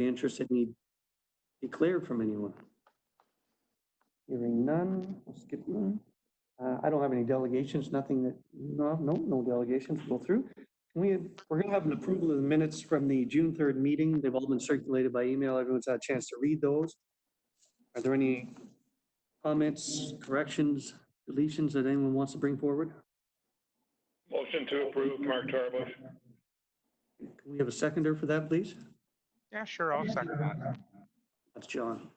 interest that need declared from anyone? Hearing none, we'll skip one. I don't have any delegations, nothing that, no delegations to go through. We're going to have an approval of the minutes from the June 3rd meeting. They've all been circulated by email. Everyone's had a chance to read those. Are there any comments, corrections, deletions that anyone wants to bring forward? Motion to approve, Mark Tarbush. Can we have a seconder for that, please? Yeah, sure. I'll second that. That's John.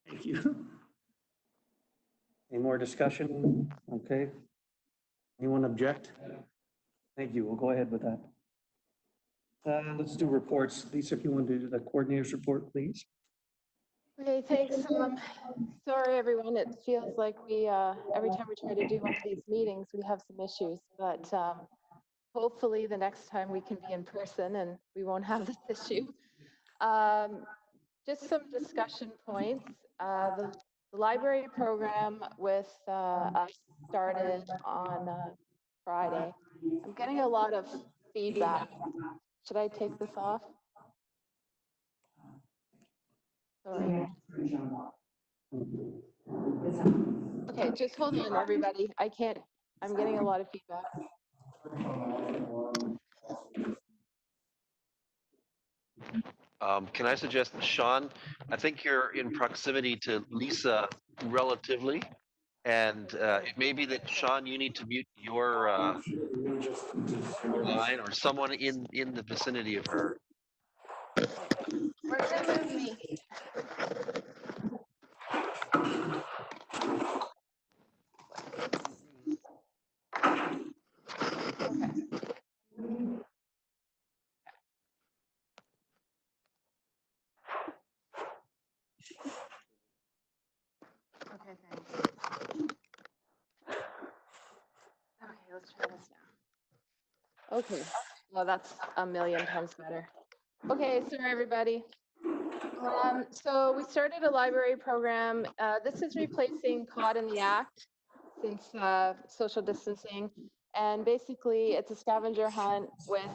Thank you. Any more discussion? Okay. Anyone object? Thank you. We'll go ahead with that. Let's do reports. Lisa, if you want to do the coordinator's report, please. Okay, thanks. Sorry, everyone. It feels like we, every time we try to do one of these meetings, we have some issues, but hopefully the next time we can be in person and we won't have this issue. Just some discussion points. The library program with us started on Friday. I'm getting a lot of feedback. Should I take this off? Sorry. Okay, just hold on, everybody. I'm getting a lot of feedback. Can I suggest, Sean, I think you're in proximity to Lisa relatively, and it may be that, Sean, you need to mute your line or someone in the vicinity of her. We're gonna move me. Okay, thanks. Okay, let's try this now. Okay, well, that's a million times better. Okay, sorry, everybody. So we started a library program. This is replacing Caught in the Act since social distancing. And basically, it's a scavenger hunt with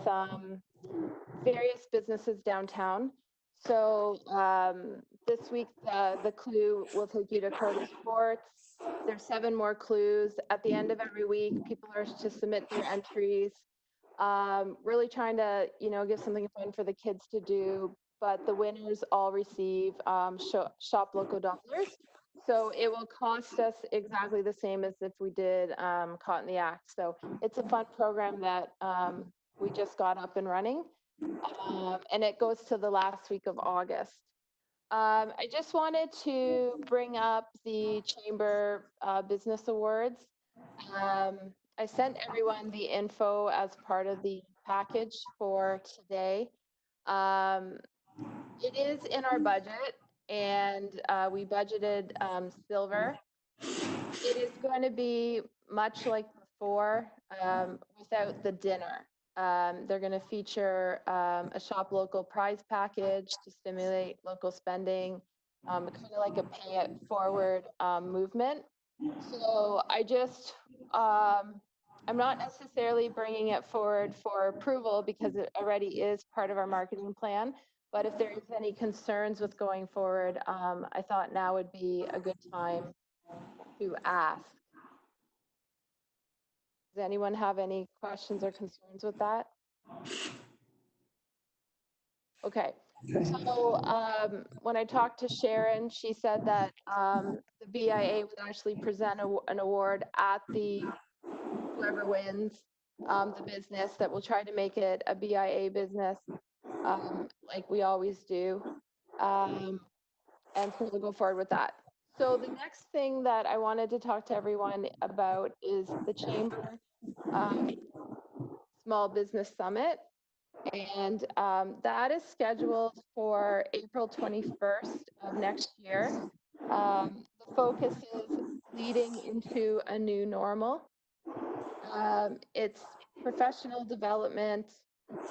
various businesses downtown. So this week, the clue will take you to Curtis Sports. There's 7 more clues. At the end of every week, people are to submit their entries. Really trying to, give something fun for the kids to do. But the winners all receive shop local dollars. So it will cost us exactly the same as if we did Caught in the Act. So it's a fun program that we just got up and running. And it goes to the last week of August. I just wanted to bring up the Chamber Business Awards. I sent everyone the info as part of the package for today. It is in our budget, and we budgeted silver. It is going to be much like before, without the dinner. They're going to feature a shop local prize package to stimulate local spending, kind of like a pay it forward movement. So I just, I'm not necessarily bringing it forward for approval because it already is part of our marketing plan. But if there is any concerns with going forward, I thought now would be a good time to ask. Does anyone have any questions or concerns with that? Okay, so when I talked to Sharon, she said that the BIA would actually present an award at the whoever wins the business, that will try to make it a BIA business like we always do. And so we'll go forward with that. So the next thing that I wanted to talk to everyone about is the Chamber Small Business Summit. And that is scheduled for April 21st of next year. The focus is leading into a new normal. It's professional development,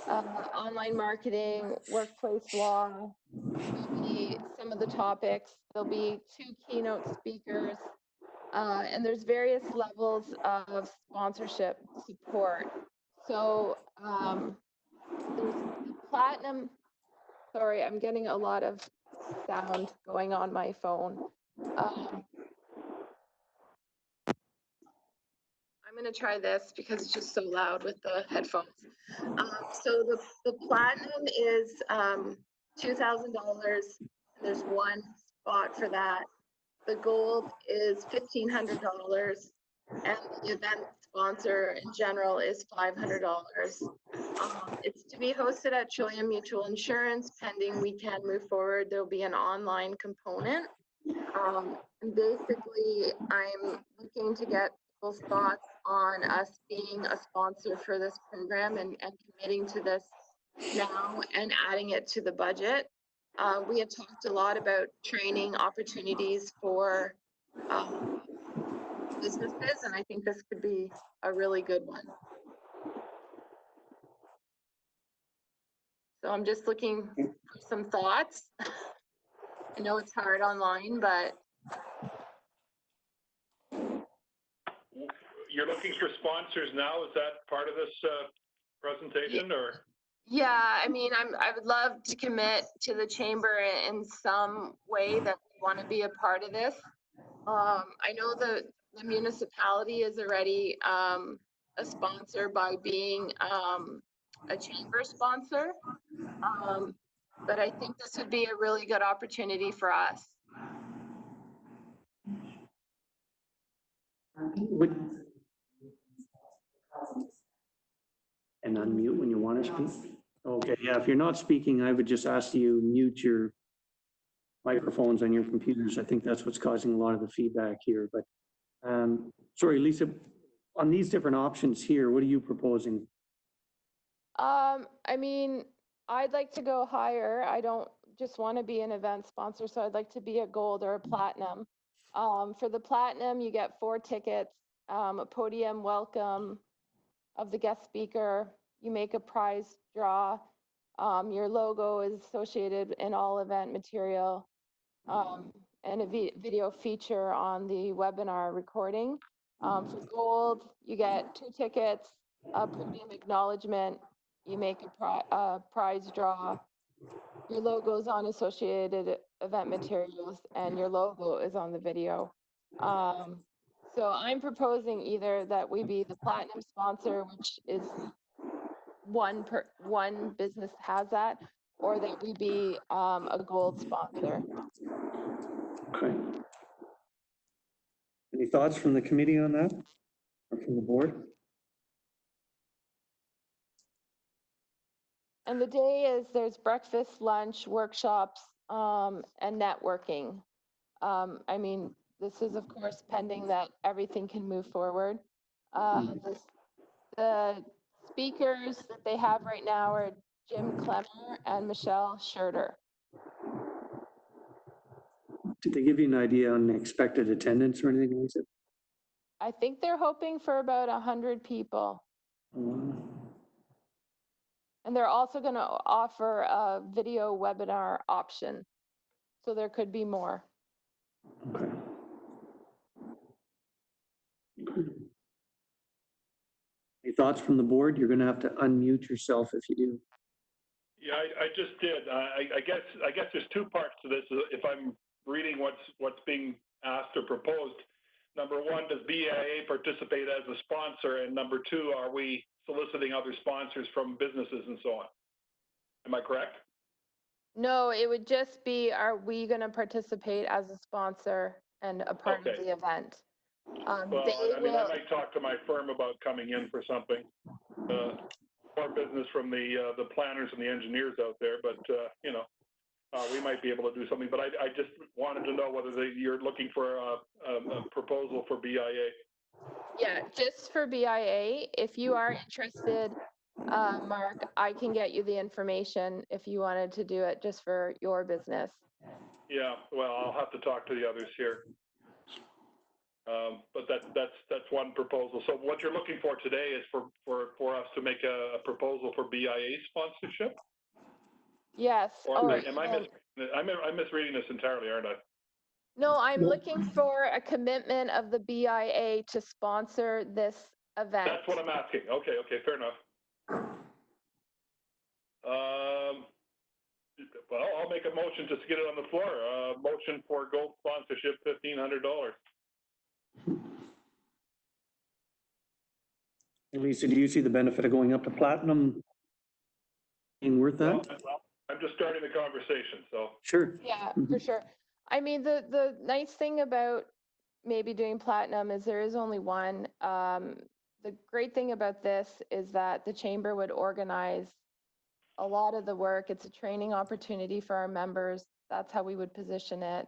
online marketing, workplace law, will be some of the topics. There'll be 2 keynote speakers, and there's various levels of sponsorship support. So there's the platinum Sorry, I'm getting a lot of sound going on my phone. I'm going to try this because it's just so loud with the headphones. So the platinum is $2,000. There's one spot for that. The gold is $1,500, and the event sponsor in general is $500. It's to be hosted at Trillium Mutual Insurance. Pending we can move forward, there'll be an online component. And basically, I'm looking to get people's thoughts on us being a sponsor for this program and committing to this now and adding it to the budget. We had talked a lot about training opportunities for businesses, and I think this could be a really good one. So I'm just looking for some thoughts. I know it's hard online, but You're looking for sponsors now? Is that part of this presentation, or? yeah, I mean, I would love to commit to the chamber in some way that we want to be a part of this. I know the municipality is already a sponsor by being a chamber sponsor. But I think this would be a really good opportunity for us. And unmute when you want to speak. Okay, yeah, if you're not speaking, I would just ask you mute your microphones on your computers. I think that's what's causing a lot of the feedback here, but sorry, Lisa, on these different options here, what are you proposing? I mean, I'd like to go higher. I don't just want to be an event sponsor, so I'd like to be a gold or a platinum. For the platinum, you get 4 tickets, a podium welcome of the guest speaker. You make a prize draw. Your logo is associated in all event material, and a video feature on the webinar recording. For gold, you get 2 tickets, a podium acknowledgement. You make a prize draw. Your logo is on associated event materials, and your logo is on the video. So I'm proposing either that we be the platinum sponsor, which is one business has that, or that we be a gold sponsor. Okay. Any thoughts from the committee on that or from the board? And the day is there's breakfast, lunch, workshops, and networking. I mean, this is of course pending that everything can move forward. The speakers that they have right now are Jim Clemmer and Michelle Scherter. Did they give you an idea on the expected attendance or anything like that? I think they're hoping for about 100 people. And they're also going to offer a video webinar option. So there could be more. Okay. Any thoughts from the board? You're going to have to unmute yourself if you do. Yeah, I just did. I guess there's 2 parts to this. If I'm reading what's being asked or proposed, number 1, does BIA participate as a sponsor? And number 2, are we soliciting other sponsors from businesses and so on? Am I correct? No, it would just be, are we going to participate as a sponsor and a part of the event? Well, I mean, I might talk to my firm about coming in for something. More business from the planners and the engineers out there, but you know, we might be able to do something. But I just wanted to know whether you're looking for a proposal for BIA. Yeah, just for BIA. If you are interested, Mark, I can get you the information if you wanted to do it just for your business. Yeah, well, I'll have to talk to the others here. But that's one proposal. So what you're looking for today is for us to make a proposal for BIA sponsorship? Yes. Or I'm misreading this entirely, aren't I? No, I'm looking for a commitment of the BIA to sponsor this event. That's what I'm asking. Okay, fair enough. Well, I'll make a motion just to get it on the floor. Motion for gold sponsorship, $1,500. Lisa, do you see the benefit of going up to platinum being worth that? Well, I'm just starting the conversation, so. Sure. Yeah, for sure. I mean, the nice thing about maybe doing platinum is there is only one. The great thing about this is that the chamber would organize a lot of the work. It's a training opportunity for our members. That's how we would position it.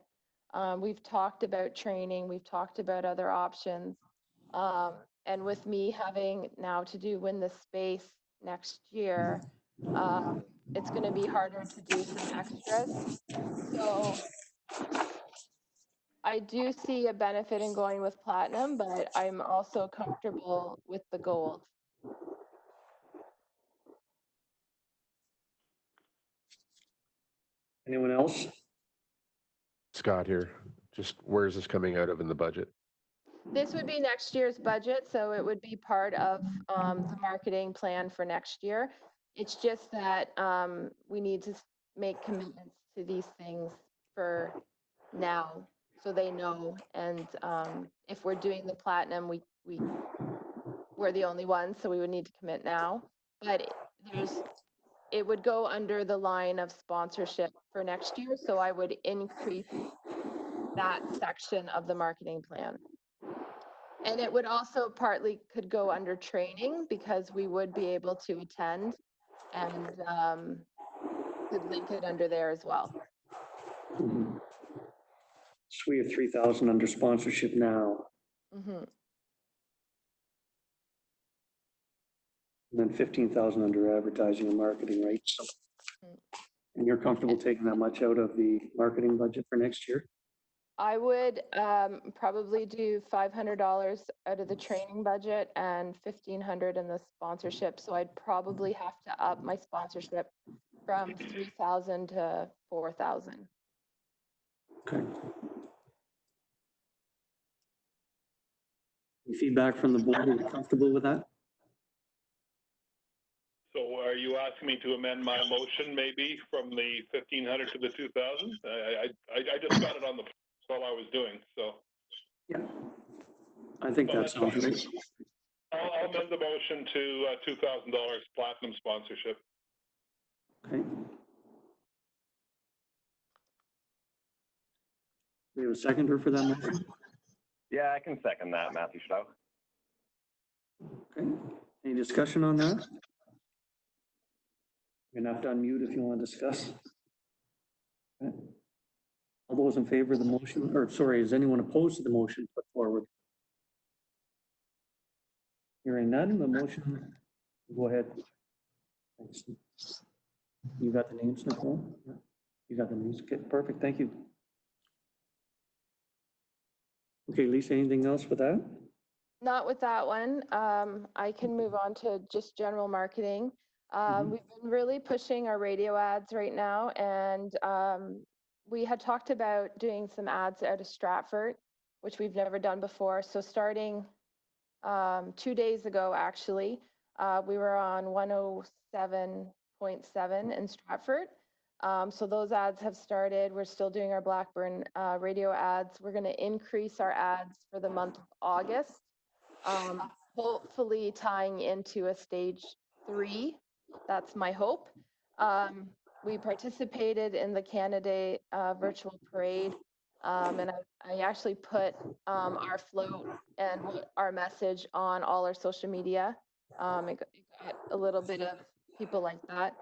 We've talked about training. We've talked about other options. And with me having now to do win the space next year, it's going to be harder to do some extras. So I do see a benefit in going with platinum, but I'm also comfortable with the gold. Anyone else? Scott here. Just where is this coming out of in the budget? This would be next year's budget, so it would be part of the marketing plan for next year. It's just that we need to make commitments to these things for now, so they know. And if we're doing the platinum, we're the only ones, so we would need to commit now. But it would go under the line of sponsorship for next year, so I would increase that section of the marketing plan. And it would also partly could go under training because we would be able to attend and could link it under there as well. Mhm. So we have 3,000 under sponsorship now, Mhm. and then 15,000 under advertising and marketing, right? So, and you're comfortable taking that much out of the marketing budget for next year? I would probably do $500 out of the training budget and $1,500 in the sponsorship. So I'd probably have to up my sponsorship from 3,000 to 4,000. Okay. Any feedback from the board? Are you comfortable with that? So are you asking me to amend my motion maybe from the 1,500 to the 2,000? I just got it on the, while I was doing, so. Yeah. I think So that that's sounds fine. good. I'll amend the motion to $2,000 platinum sponsorship. Okay. We have a seconder for that motion? Yeah, I can second that, Matthew Schlau. Okay. Any discussion on that? You're gonna have to unmute if you want to discuss. Okay. All those in favor of the motion, or sorry, is anyone opposed to the motion put forward? Hearing none, the motion, go ahead. Thanks. You got the names, Nicole? Yeah. You got the names, okay, perfect, thank you. Okay, Lisa, anything else with that? Not with that one. I can move on to just general marketing. We've been really pushing our radio ads right now, and we had talked about doing some ads out of Stratford, which we've never done before. So starting 2 days ago, actually, we were on 107.7 in Stratford. So those ads have started. We're still doing our Blackburn radio ads. We're going to increase our ads for the month of August, hopefully tying into a stage 3. That's my hope. We participated in the Canada virtual parade, and I actually put our float and our message on all our social media. It got a little bit of people like that.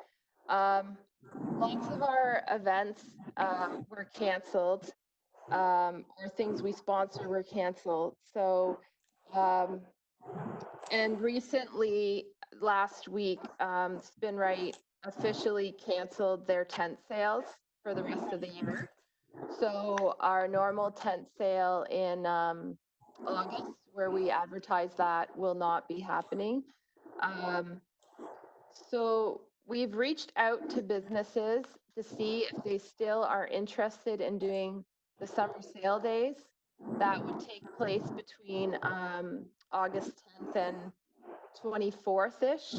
Lots of our events were canceled, or things we sponsor were canceled. So, and recently, last week, Spin Right officially canceled their tent sales for the rest of the year. So our normal tent sale in August, where we advertise that, will not be happening. So we've reached out to businesses to see if they still are interested in doing the summer sale days. That would take place between August 10th and 24th-ish.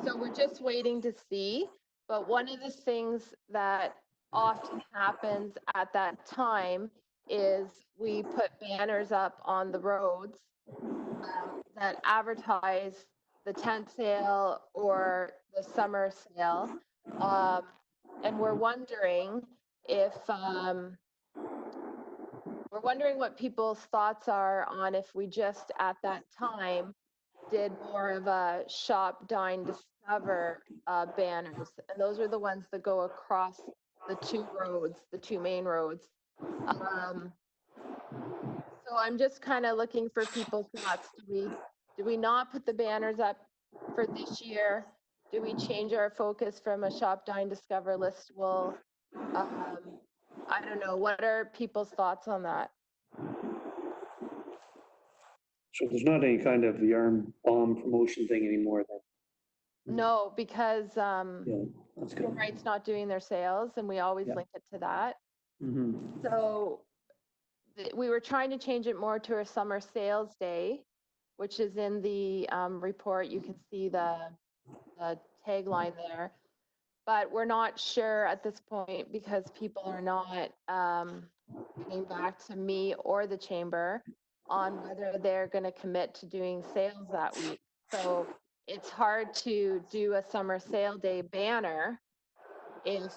So we're just waiting to see, But one of the things that often happens at that time is we put banners up on the roads that advertise the tent sale or the summer sale. And we're wondering if, we're wondering what people's thoughts are on if we just at that time did more of a shop, dine, discover banners. And those are the ones that go across the two roads, the two main roads. So I'm just kind of looking for people's thoughts. Do we not put the banners up for this year? Do we change our focus from a shop, dine, discover, Listwell? I don't know. What are people's thoughts on that? So there's not any kind of yarn bomb promotion thing anymore then? No, because Yeah, that's good. Right's not doing their sales, and we always Yeah. link it to that. Mhm. So we were trying to change it more to a summer sales day, which is in the report. You can see the tagline there. But we're not sure at this point because people are not getting back to me or the chamber on whether they're going to commit to doing sales that week. So it's hard to do a summer sale day banner if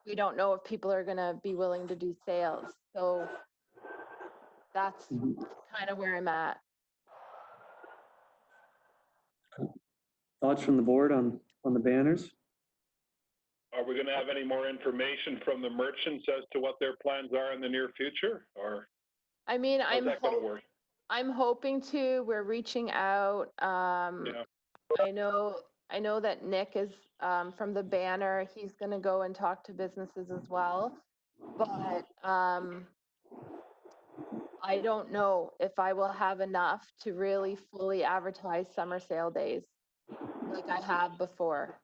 we don't know if people are going to be willing to do sales. So that's kind of where I'm at. Thoughts from the board on the banners? Are we gonna have any more information from the merchants as to what their plans are in the near future, or I mean, how's that gonna work? I'm hoping to. We're reaching out. Yeah. I know that Nick is from the banner. He's going to go and talk to businesses as well. But I don't know if I will have enough to really fully advertise summer sale days like I have before.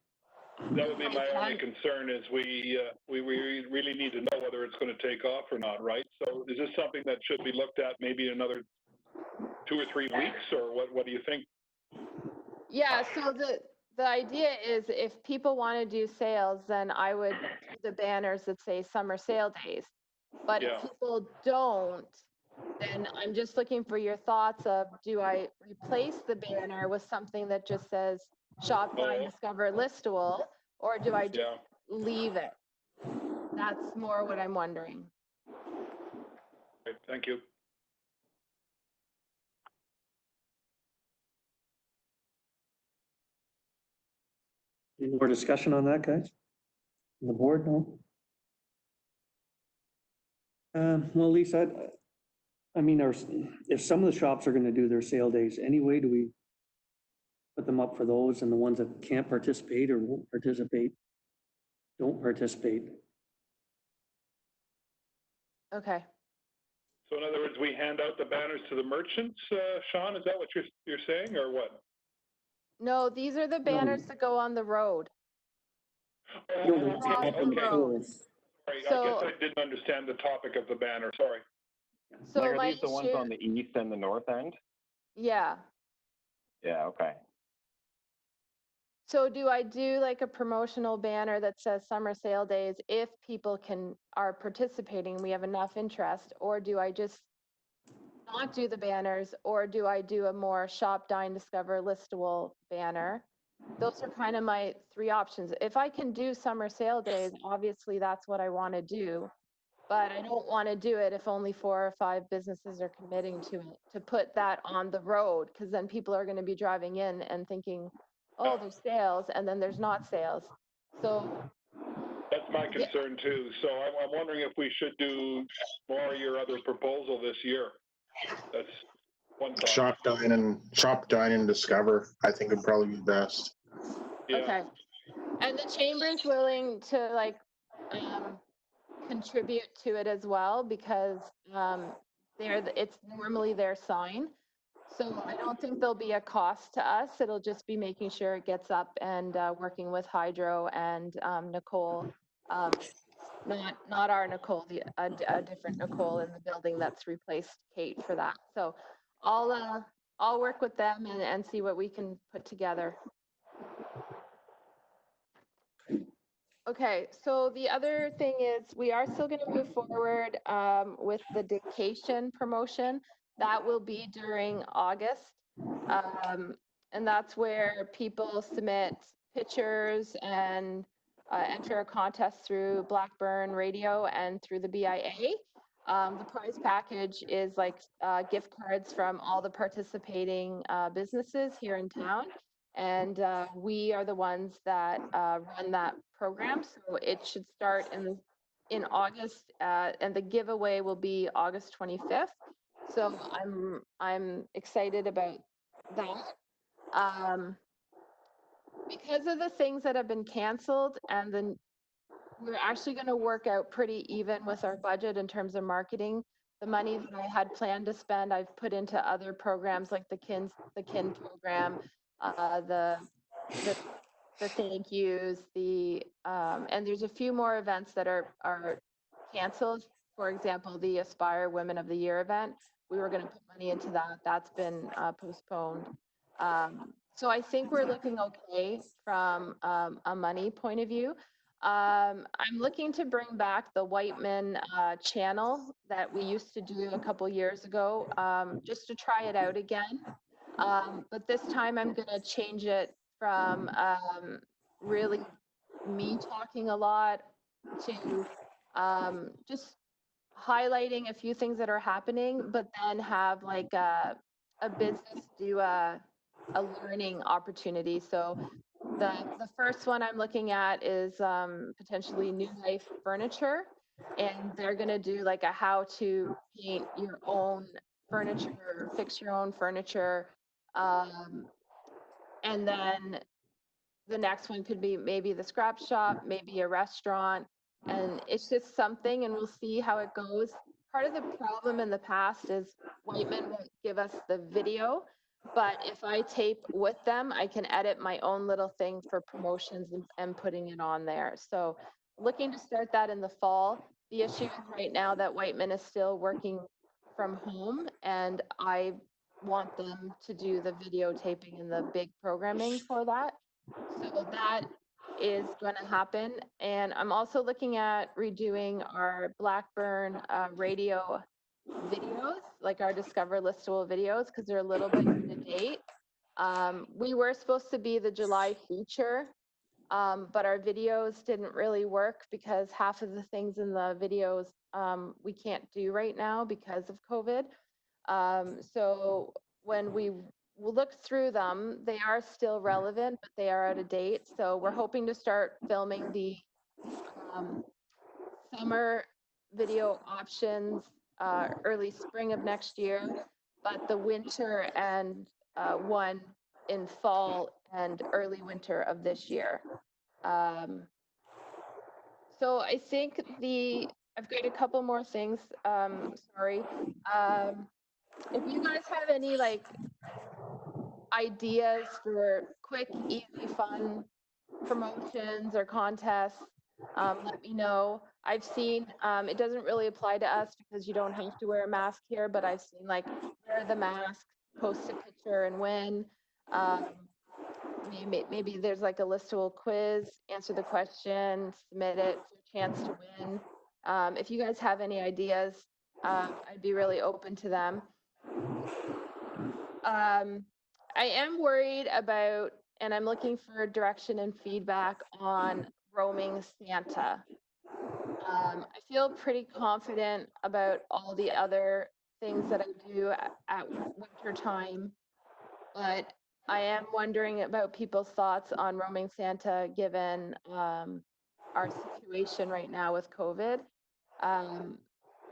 That would be my only concern is we really need to know whether it's gonna take off or not, right? So is this something that should be looked at maybe in another 2 or 3 weeks, or what do you think? Yeah, so the idea is if people want to do sales, then I would do the banners that say summer sale days. But Yeah. if people don't, then I'm just looking for your thoughts of, do I replace the banner with something that just says shop, dine, discover, Listwell, or do I just Yeah. leave it? That's more what I'm wondering. Right, thank you. Any more discussion on that, guys? On the board, no? Well, Lisa, I mean, if some of the shops are gonna do their sale days anyway, do we put them up for those, and the ones that can't participate or won't participate, don't participate? Okay. So in other words, we hand out the banners to the merchants, Sean, is that what you're saying, or what? No, these are the banners that go on the road. No, they Across can't the on the road. poles. Sorry, I So- guess I didn't understand the topic of the banner, sorry. So Like, are my these the ones issue- on the east and the north end? Yeah. Yeah, okay. So do I do like a promotional banner that says summer sale days if people are participating, we have enough interest, or do I just not do the banners, or do I do a more shop, dine, discover, Listwell banner? Those are kind of my three options. If I can do summer sale days, obviously that's what I want to do. But I don't want to do it if only 4 or 5 businesses are committing to it, to put that on the road, because then people are going to be driving in and thinking, oh, there's sales, and then there's not sales. So That's my concern too, so I'm wondering if we should do more of your other proposal this year. That's one thought. Shop, dine, and discover, I think would probably be best. Yeah. okay. And the chamber's willing to like contribute to it as well, because it's normally their sign. So I don't think there'll be a cost to us. It'll just be making sure it gets up and working with Hydro and Nicole. Not our Nicole, a different Nicole in the building that's replaced Kate for that. So I'll work with them and see what we can put together. Okay, so the other thing is we are still going to move forward with the dictation promotion. That will be during August. And that's where people submit pictures and enter a contest through Blackburn Radio and through the BIA. The prize package is like gift cards from all the participating businesses here in town. And we are the ones that run that program. So it should start in August, and the giveaway will be August 25th. So I'm excited about that. Because of the things that have been canceled, and then we're actually going to work out pretty even with our budget in terms of marketing. The money that I had planned to spend, I've put into other programs like the kin program, the thank yous, and there's a few more events that are canceled. For example, the Aspire Women of the Year event, we were going to put money into that. That's been postponed. So I think we're looking okay from a money point of view. I'm looking to bring back the Whiteman channel that we used to do a couple years ago, just to try it out again. But this time I'm going to change it from really me talking a lot to just highlighting a few things that are happening, but then have like a business do a learning opportunity. So the first one I'm looking at is potentially New Life Furniture, and they're going to do like a how to paint your own furniture, fix your own furniture. And then the next one could be maybe the scrap shop, maybe a restaurant. And it's just something, and we'll see how it goes. Part of the problem in the past is Whiteman won't give us the video, but if I tape with them, I can edit my own little thing for promotions and putting it on there. So looking to start that in the fall. The issue is right now that Whiteman is still working from home, and I want them to do the videotaping and the big programming for that. So that is going to happen. And I'm also looking at redoing our Blackburn radio videos, like our Discover Listwell videos, because they're a little bit out of date. We were supposed to be the July feature, but our videos didn't really work because half of the things in the videos we can't do right now because of COVID. So when we look through them, they are still relevant, but they are out of date. So we're hoping to start filming the summer video options early spring of next year, but the winter and one in fall and early winter of this year. So I think I've got a couple more things. Sorry. If you guys have any like ideas for quick, easy, fun promotions or contests, let me know. I've seen, it doesn't really apply to us because you don't have to wear a mask here, but I've seen like wear the mask, post a picture and win. Maybe there's like a Listwell quiz, answer the question, submit it for a chance to win. If you guys have any ideas, I'd be really open to them. I am worried about, and I'm looking for direction and feedback on roaming Santa. I feel pretty confident about all the other things that I do at winter time, but I am wondering about people's thoughts on roaming Santa given our situation right now with COVID.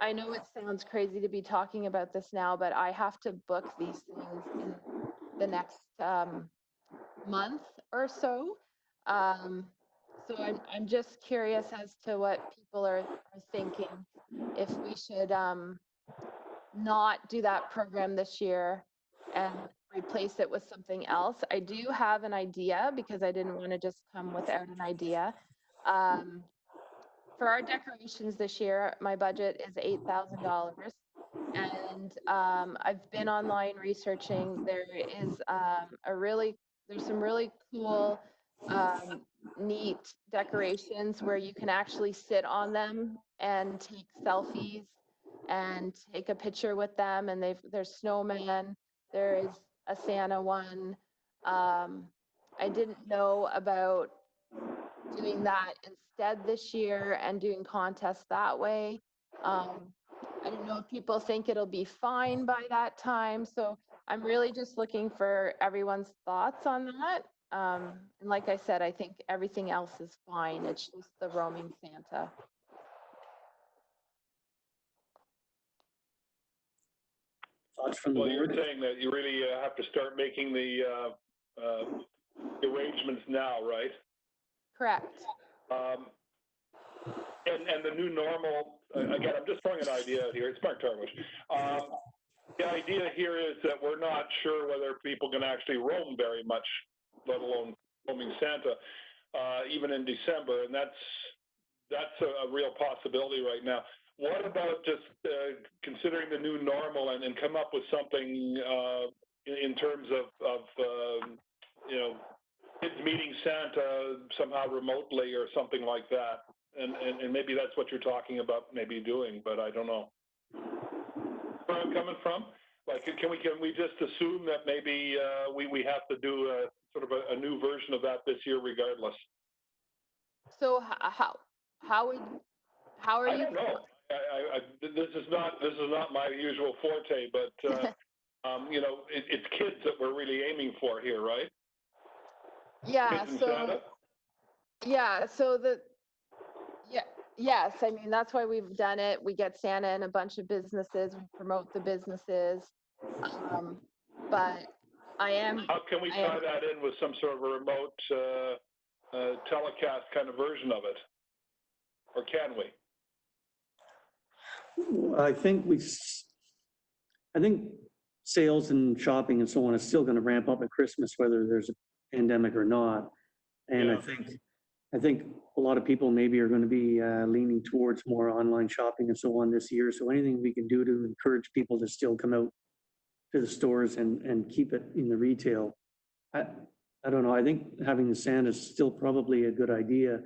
I know it sounds crazy to be talking about this now, but I have to book these things in the next month or so. So I'm just curious as to what people are thinking, if we should not do that program this year and replace it with something else. I do have an idea because I didn't want to just come without an idea. For our decorations this year, my budget is $8,000. And I've been online researching. There's some really cool neat decorations where you can actually sit on them and take selfies and take a picture with them. And there's snowmen, there is a Santa one. I didn't know about doing that instead this year and doing contests that way. I don't know if people think it'll be fine by that time. So I'm really just looking for everyone's thoughts on that. And like I said, I think everything else is fine. It's just the roaming Santa. Thoughts from the Well, you're board? saying that you really have to start making the arrangements now, right? Correct. And the new normal, again, I'm just throwing an idea out here. It's Mark Tarbush. The idea here is that we're not sure whether people can actually roam very much, let alone roaming Santa, even in December, and that's a real possibility right now. What about just considering the new normal and come up with something in terms of you know, kids meeting Santa somehow remotely or something like that? And maybe that's what you're talking about maybe doing, but I don't know. Where I'm coming from? Like, can we just assume that maybe we have to do a sort of a new version of that this year regardless? So how are I you? don't know. This is not my usual forte, but you know, it's kids that we're really aiming for here, right? Yeah, Kids and so Santa? yeah, so yes, I mean that's why we've done it. We get Santa in a bunch of businesses, we promote the businesses. But How can we tie that in with some sort of a remote telecast kind of version of it? Or can we? I think sales and shopping and so on is still going to ramp up at Christmas, whether there's a pandemic or not. And Yeah. I think a lot of people maybe are going to be leaning towards more online shopping and so on this year. So anything we can do to encourage people to still come out to the stores and keep it in the retail. I don't know. I think having the Santa is still probably a good idea.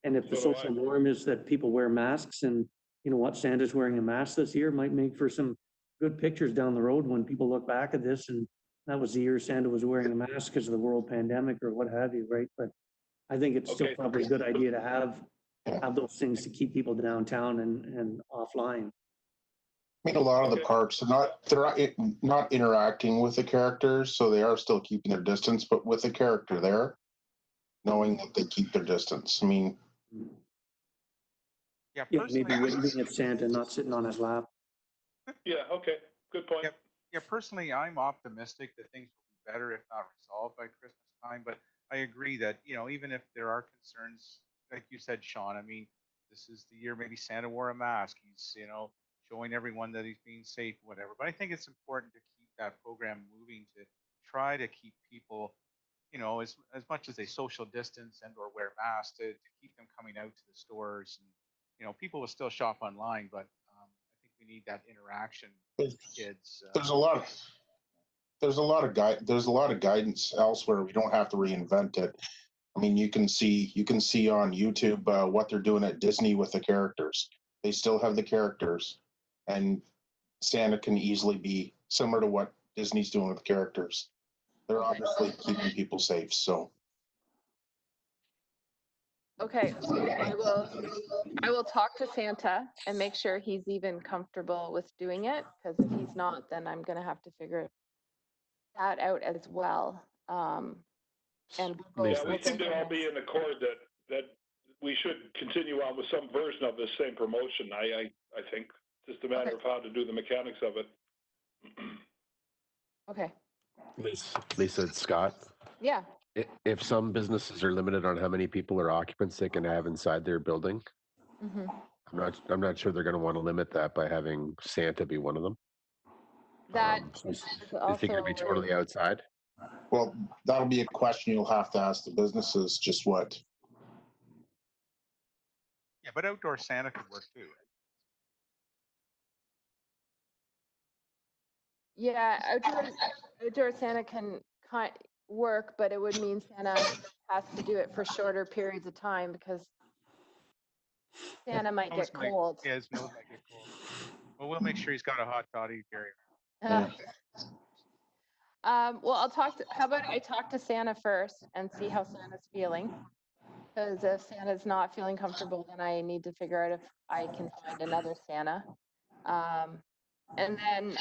And if the So do social I. norm is that people wear masks and you know what, Santa's wearing a mask this year might make for some good pictures down the road when people look back at this and that was the year Santa was wearing a mask because of the world pandemic or what have you, right? But I think it's still Okay. probably a good idea to have those things to keep people downtown and offline. I mean, a lot of the Okay. parks are not interacting with the characters, so they are still keeping their distance, but with the character there, knowing that they keep their distance. I mean, Yeah, Yeah, personally, maybe winking at Santa, not sitting on his lap. Yeah, okay. Good point. Yep. Yeah, personally, I'm optimistic that things will be better, if not resolved by Christmas time. But I agree that, even if there are concerns, like you said, Sean, I mean, this is the year maybe Santa wore a mask. He's, showing everyone that he's being safe, whatever. But I think it's important to keep that program moving to try to keep people, as much as they social distance and or wear masks to keep them coming out to the stores. And, people will still shop online, but I think we need that interaction with the kids. there's a lot of there's a lot of guidance elsewhere. We don't have to reinvent it. I mean, you can see on YouTube what they're doing at Disney with the characters. They still have the characters, and Santa can easily be similar to what Disney's doing with the characters. They're obviously keeping people safe. So Okay, I will talk to Santa and make sure he's even comfortable with doing it, because if he's not, then I'm gonna have to figure that out as well. And we'll Yeah, go- we seem to all be in accord that we should continue on with some version of this same promotion. I think just a matter of how to do the mechanics of it. Okay, Lisa and Scott, yeah, if some businesses are limited on how many people or occupants they can have inside their building, mhm. I'm not sure they're going to want to limit that by having Santa be one of them. That You is think it'll be also, totally outside? well, that'll be a question you'll have to ask the businesses. Just what? Yeah, but outdoor Santa could work too. yeah, outdoor Santa can work, but it would mean Santa has to do it for shorter periods of time because Santa might Nose get cold. Yeah, his nose might get cold. Well, we'll make sure he's got a hot toddy carry. Yeah. Well, how about I talk to Santa first and see how Santa's feeling? Because if Santa's not feeling comfortable, then I need to figure out if I can find another Santa. And then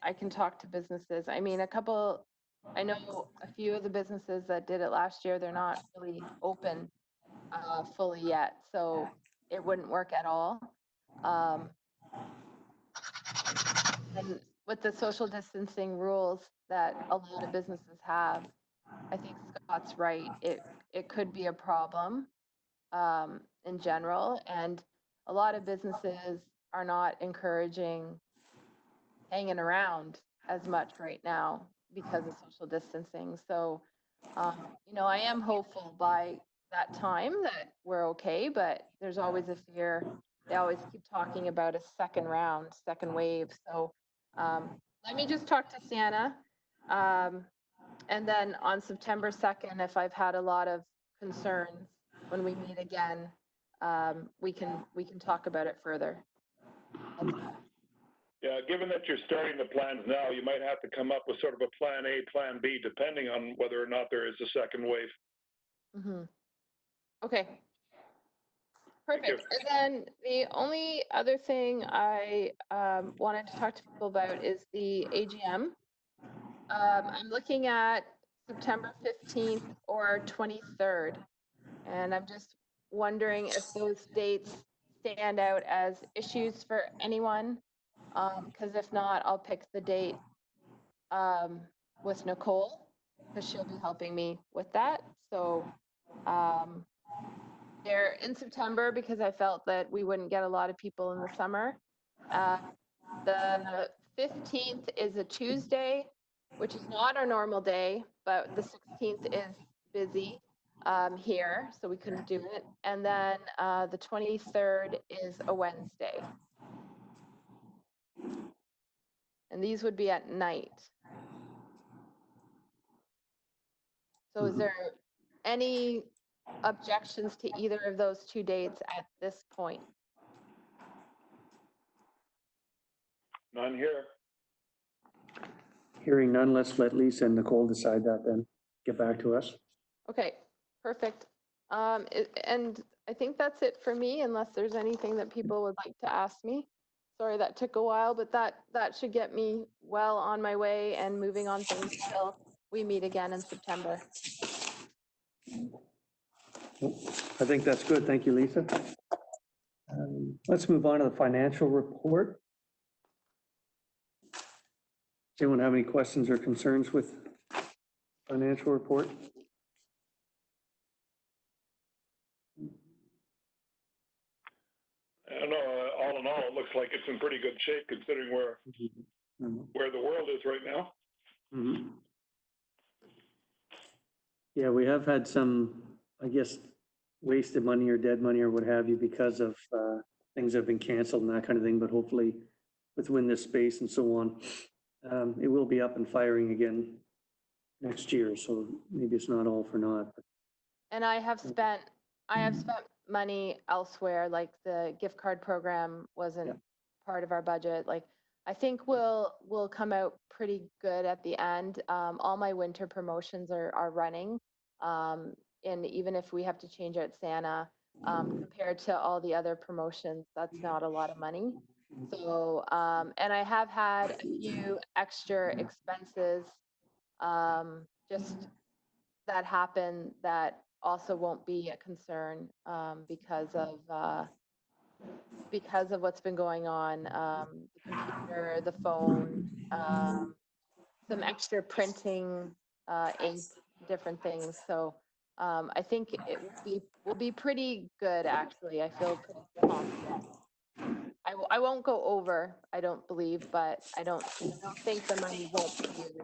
I can talk to businesses. I mean, I know a few of the businesses that did it last year, they're not really open fully yet, so it wouldn't work at all. And with the social distancing rules that a lot of businesses have, I think Scott's right. It could be a problem in general, and a lot of businesses are not encouraging hanging around as much right now because of social distancing. So, I am hopeful by that time that we're okay, but there's always a fear. They always keep talking about a second round, second wave. So, let me just talk to Santa. And then on September 2nd, if I've had a lot of concerns when we meet again, we can talk about it further. Yeah, given that you're starting the plans now, you might have to come up with sort of a plan A, plan B, depending on whether or not there is a second wave. Mm-hmm. Okay. Thank you. Perfect. And then the only other thing I wanted to talk to people about is the AGM. I'm looking at September 15th or 23rd, and I'm just wondering if those dates stand out as issues for anyone. Because if not, I'll pick the date with Nicole, because she'll be helping me with that. So they're in September because I felt that we wouldn't get a lot of people in the summer. The 15th is a Tuesday, which is not our normal day, but the 16th is busy here, so we couldn't do it. And then the 23rd is a Wednesday. And these would be at night. So is there any objections to either of those two dates at this point? None here. Hearing none, let's let Lisa and Nicole decide that then. Get back to us. Okay, perfect. And I think that's it for me, unless there's anything that people would like to ask me. Sorry that took a while, but that should get me well on my way and moving on things until we meet again in September. I think that's good. Thank you, Lisa. Let's move on to the financial report. Does anyone have any questions or concerns with financial report? I don't know, all in all, it looks like it's in pretty good shape considering where the world is right now. Mhm. Yeah, we have had some, I guess, wasted money or dead money or what have you because of things that have been canceled and that kind of thing, but hopefully within this space and so on, it will be up and firing again next year, so maybe it's not all for naught. And I have spent money elsewhere, like the gift card program wasn't part of our budget. Like, I think we'll come out pretty good at the end. All my winter promotions are running. And even if we have to change out Santa, compared to all the other promotions, that's not a lot of money. So, and I have had a few extra expenses, just that happen that also won't be a concern because of what's been going on, the computer, the phone, some extra printing, ink, different things. So I think it will be pretty good, actually. I feel pretty confident. I won't go over, I don't believe, but I don't think the money won't be used.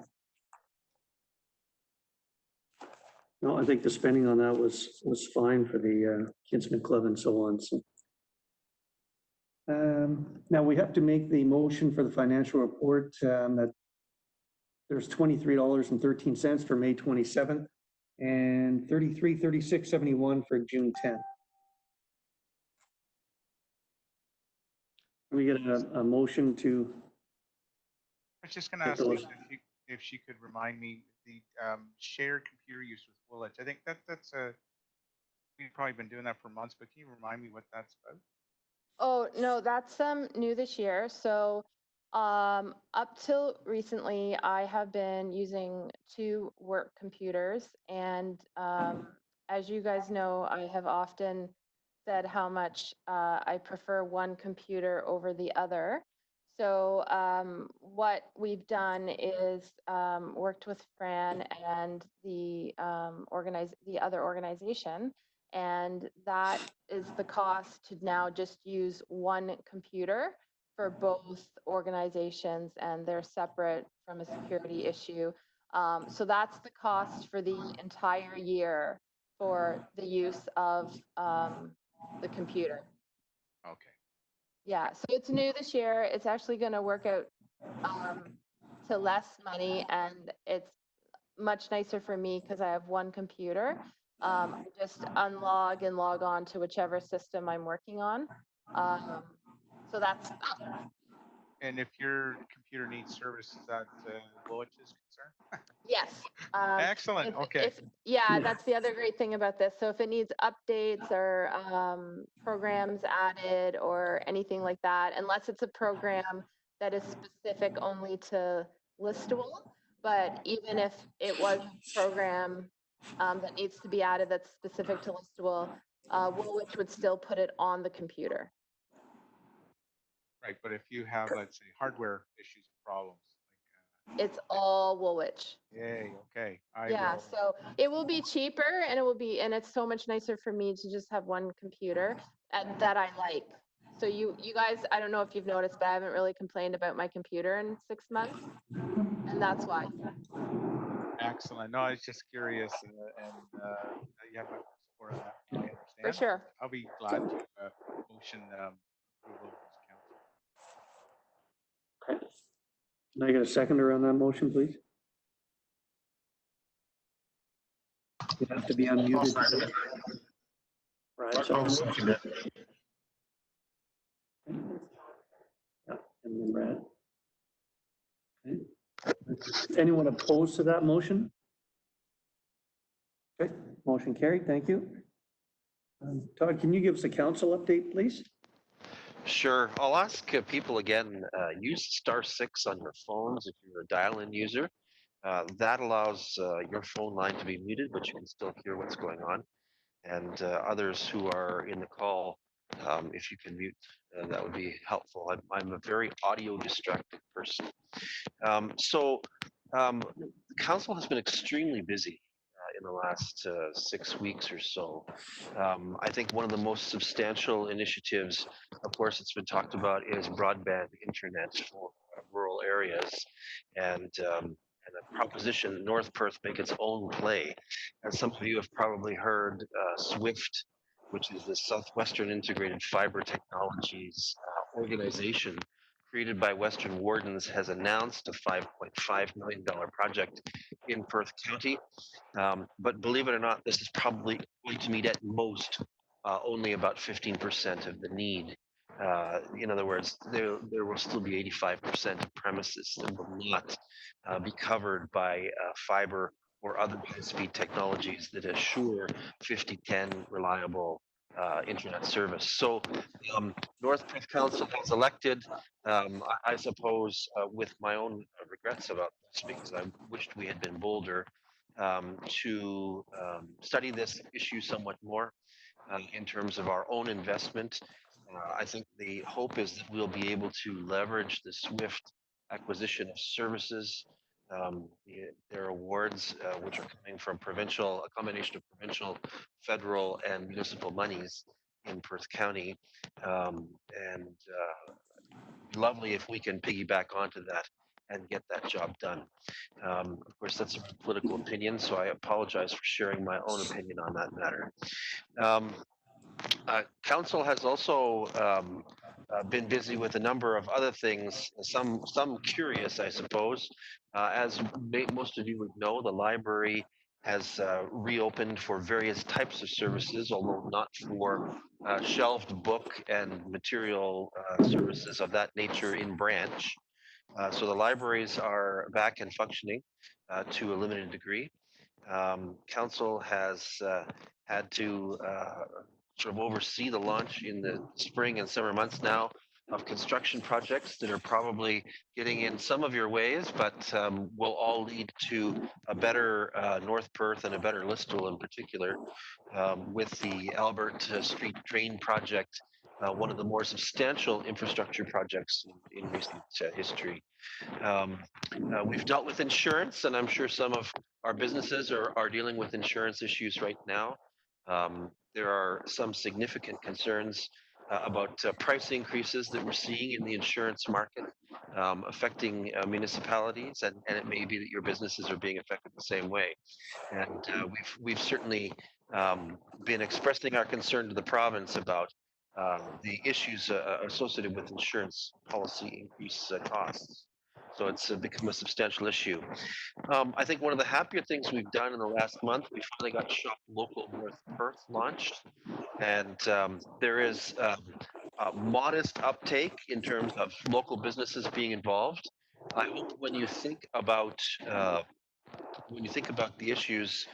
No, I think the spending on that was fine for the Kinsman Club and so on, so. Now we have to make the motion for the financial report that there's $23.13 for May 27th and $33.36.71 for June 10th. We get a motion to, I was just gonna ask Lisa if she could remind me the shared computer use with Woolwich. I think that's we've probably been doing that for months, but can you remind me what that's about? Oh, no, that's new this year. So up till recently, I have been using 2 work computers. And as you guys know, I have often said how much I prefer one computer over the other. So what we've done is worked with Fran and the other organization, and that is the cost to now just use one computer for both organizations, and they're separate from a security issue. So that's the cost for the entire year for the use of the computer. Okay. Yeah, so it's new this year. It's actually going to work out to less money, and it's much nicer for me because I have one computer. I just unlog and log on to whichever system I'm working on. So that's, And if your computer needs service, is that Woolwich's concern? yes. Excellent. Okay. Yeah, that's the other great thing about this. So if it needs updates or programs added or anything like that, unless it's a program that is specific only to Listwell, but even if it was a program that needs to be added that's specific to Listwell, Woolwich would still put it on the computer. Right, but if you have, let's say, hardware issues or problems, It's all Woolwich. yay, okay. Yeah, so it will be cheaper, and and it's so much nicer for me to just have one computer and that I like. So you guys, I don't know if you've noticed, but I haven't really complained about my computer in 6 months, and that's why. Excellent. No, I was just curious, and you have my support on that. I understand. For sure. I'll be glad to motion approval of this council. okay. Can I get a seconder on that motion, please? You have to be unmuted. Right. So yeah, and then Brad. Okay. Is anyone opposed to that motion? Okay, motion carried. Thank you. Todd, can you give us a council update, please? Sure. I'll ask people again, use *6 on your phones if you're a dial-in user. That allows your phone line to be muted, but you can still hear what's going on. And others who are in the call, if you can mute, that would be helpful. I'm a very audio distracted person. The council has been extremely busy in the last 6 weeks or so. I think one of the most substantial initiatives, of course, it's been talked about, is broadband internet for rural areas, and a proposition, North Perth make its own play. As some of you have probably heard, SWIFT, which is the Southwestern Integrated Fiber Technologies organization created by Western Wardens, has announced a $5.5 million project in Perth County. But believe it or not, this is probably going to meet at most only about 15% of the need. In other words, there will still be 85% of premises that will not be covered by fiber or other high-speed technologies that assure 50/10 reliable internet service. So North Perth Council has elected, I suppose, with my own regrets about this, because I wished we had been bolder, to study this issue somewhat more in terms of our own investment. I think the hope is that we'll be able to leverage the SWIFT acquisition of services, their awards, which are coming from a combination of provincial, federal, and municipal monies in Perth County. And lovely if we can piggyback onto that and get that job done. Of course, that's a political opinion, so I apologize for sharing my own opinion on that matter. Council has also been busy with a number of other things, some curious, I suppose. As most of you would know, the library has reopened for various types of services, although not for shelved book and material services of that nature in branch. So the libraries are back and functioning to a limited degree. Council has had to sort of oversee the launch in the spring and summer months now of construction projects that are probably getting in some of your ways, but will all lead to a better North Perth and a better Listwell in particular, with the Albert Street Drain project, one of the more substantial infrastructure projects in recent history. We've dealt with insurance, and I'm sure some of our businesses are dealing with insurance issues right now. There are some significant concerns about price increases that we're seeing in the insurance market, affecting municipalities, and it may be that your businesses are being affected the same way. And we've certainly been expressing our concern to the province about the issues associated with insurance policy increase costs. So it's become a substantial issue. I think one of the happier things we've done in the last month, we finally got Shop Local North Perth launched, and there is a modest uptake in terms of local businesses being involved. I hope when you think about the issues